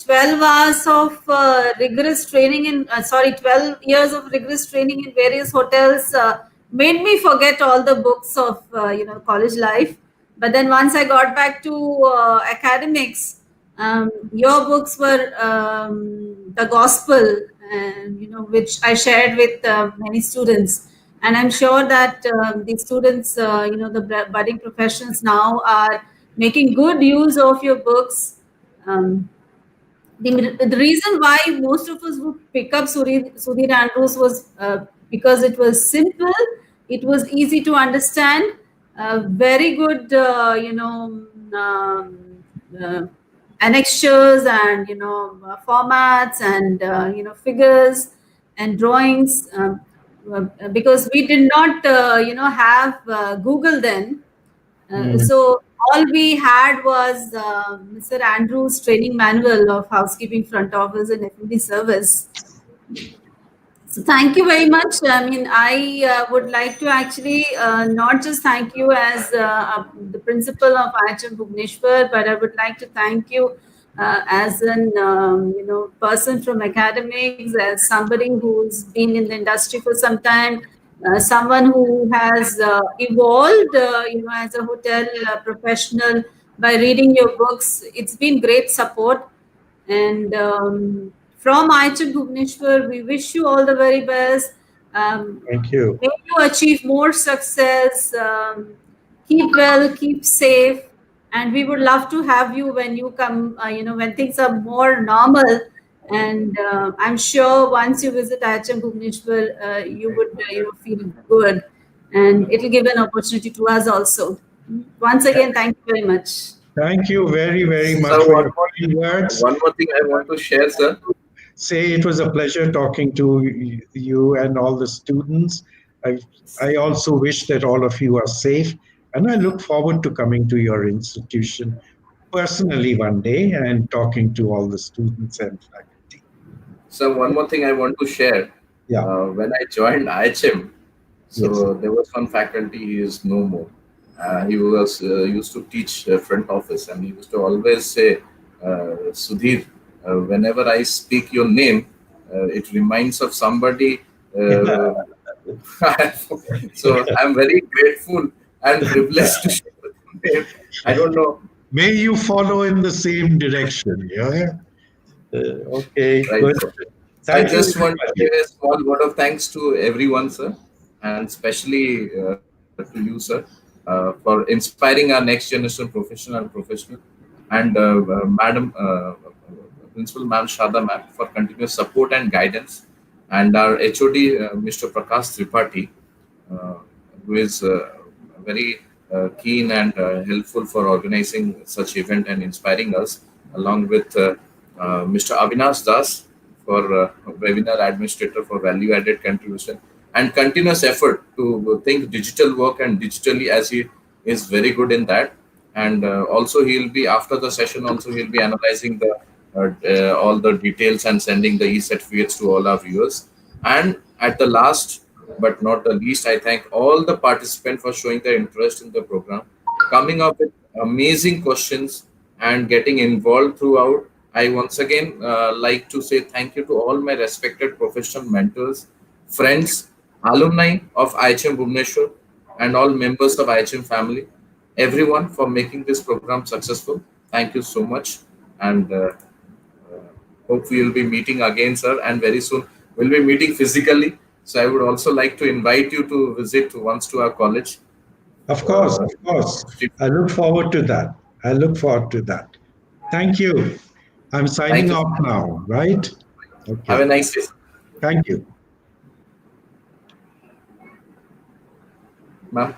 12 hours of rigorous training 12 years of rigorous training in various hotels made me forget all the books of college life. But then once I got back to academics, your books were the gospel, and which I shared with many students. And I'm sure that the students, the budding professionals now are making good use of your books. Um, the reason why most of us would pick up Sudhir Andrews was because it was simple, it was easy to understand, very good, uh, annexures and formats and figures and drawings. Because we did not, have Google then, Mm. so all we had was Mr. Andrews' training manual of housekeeping, front office, and F&B service. So thank you very much. I mean, I would like to actually not just thank you as the principal of IHM Bhubaneswar, but I would like to thank you as an person from academics, as somebody who's been in the industry for some time, someone who has evolved, as a hotel professional by reading your books. It's been great support. And from IHM Bhubaneswar, we wish you all the very best. Thank you. May you achieve more success. Keep well, keep safe, and we would love to have you when you come. When things are more normal. And I'm sure once you visit IHM Bhubaneswar, you would feel good, and it'll give an opportunity to us also. Once again, thank you very much. Thank you very, very much So for your kind words. one more thing I want to share, sir. Say it was a pleasure talking to you and all the students. I, I also wish that all of you are safe, and I look forward to coming to your institution personally one day and talking to all the students and faculty. So one more thing I want to share. Yeah, When I joined IHM, yes. so there was one faculty, he is no more. He was used to teach front office, and he used to always say, Sudhir, whenever I speak your name, it reminds of somebody. Uh, so I'm very grateful and privileged to share the name. I don't know, May you follow in the same direction. Yeah. Okay, right? good. So I Thank you, just want to everybody. give a small word of thanks to everyone, sir, and especially to you, sir, for inspiring our next generation professional, and Madam Principal Ma'am Shada Ma'am for continuous support and guidance. and our HOD, Mr. Prakash Tripathi, uh, who is very keen and helpful for organizing such event and inspiring us, along with Mr. Avinash Das for webinar administrator for value added contribution and continuous effort to think digital work and digitally, as he is very good in that. And also he'll be, after the session also, he'll be analyzing the all the details and sending the e-certificates to all our viewers. And at the last but not the least, I thank all the participants for showing their interest in the program, coming up with amazing questions and getting involved throughout. I once again like to say thank you to all my respected professional mentors, friends, alumni of IHM Bhubaneswar, and all members of IHM family, everyone for making this program successful. Thank you so much, and hope we will be meeting again, sir, and very soon we'll be meeting physically. So I would also like to invite you to visit once to our college. Of course, Uh, of course. I look forward to that. I look forward to that. Thank you. I'm Thank signing you. off now, right? Have a Okay. nice day. Thank you. Ma'am.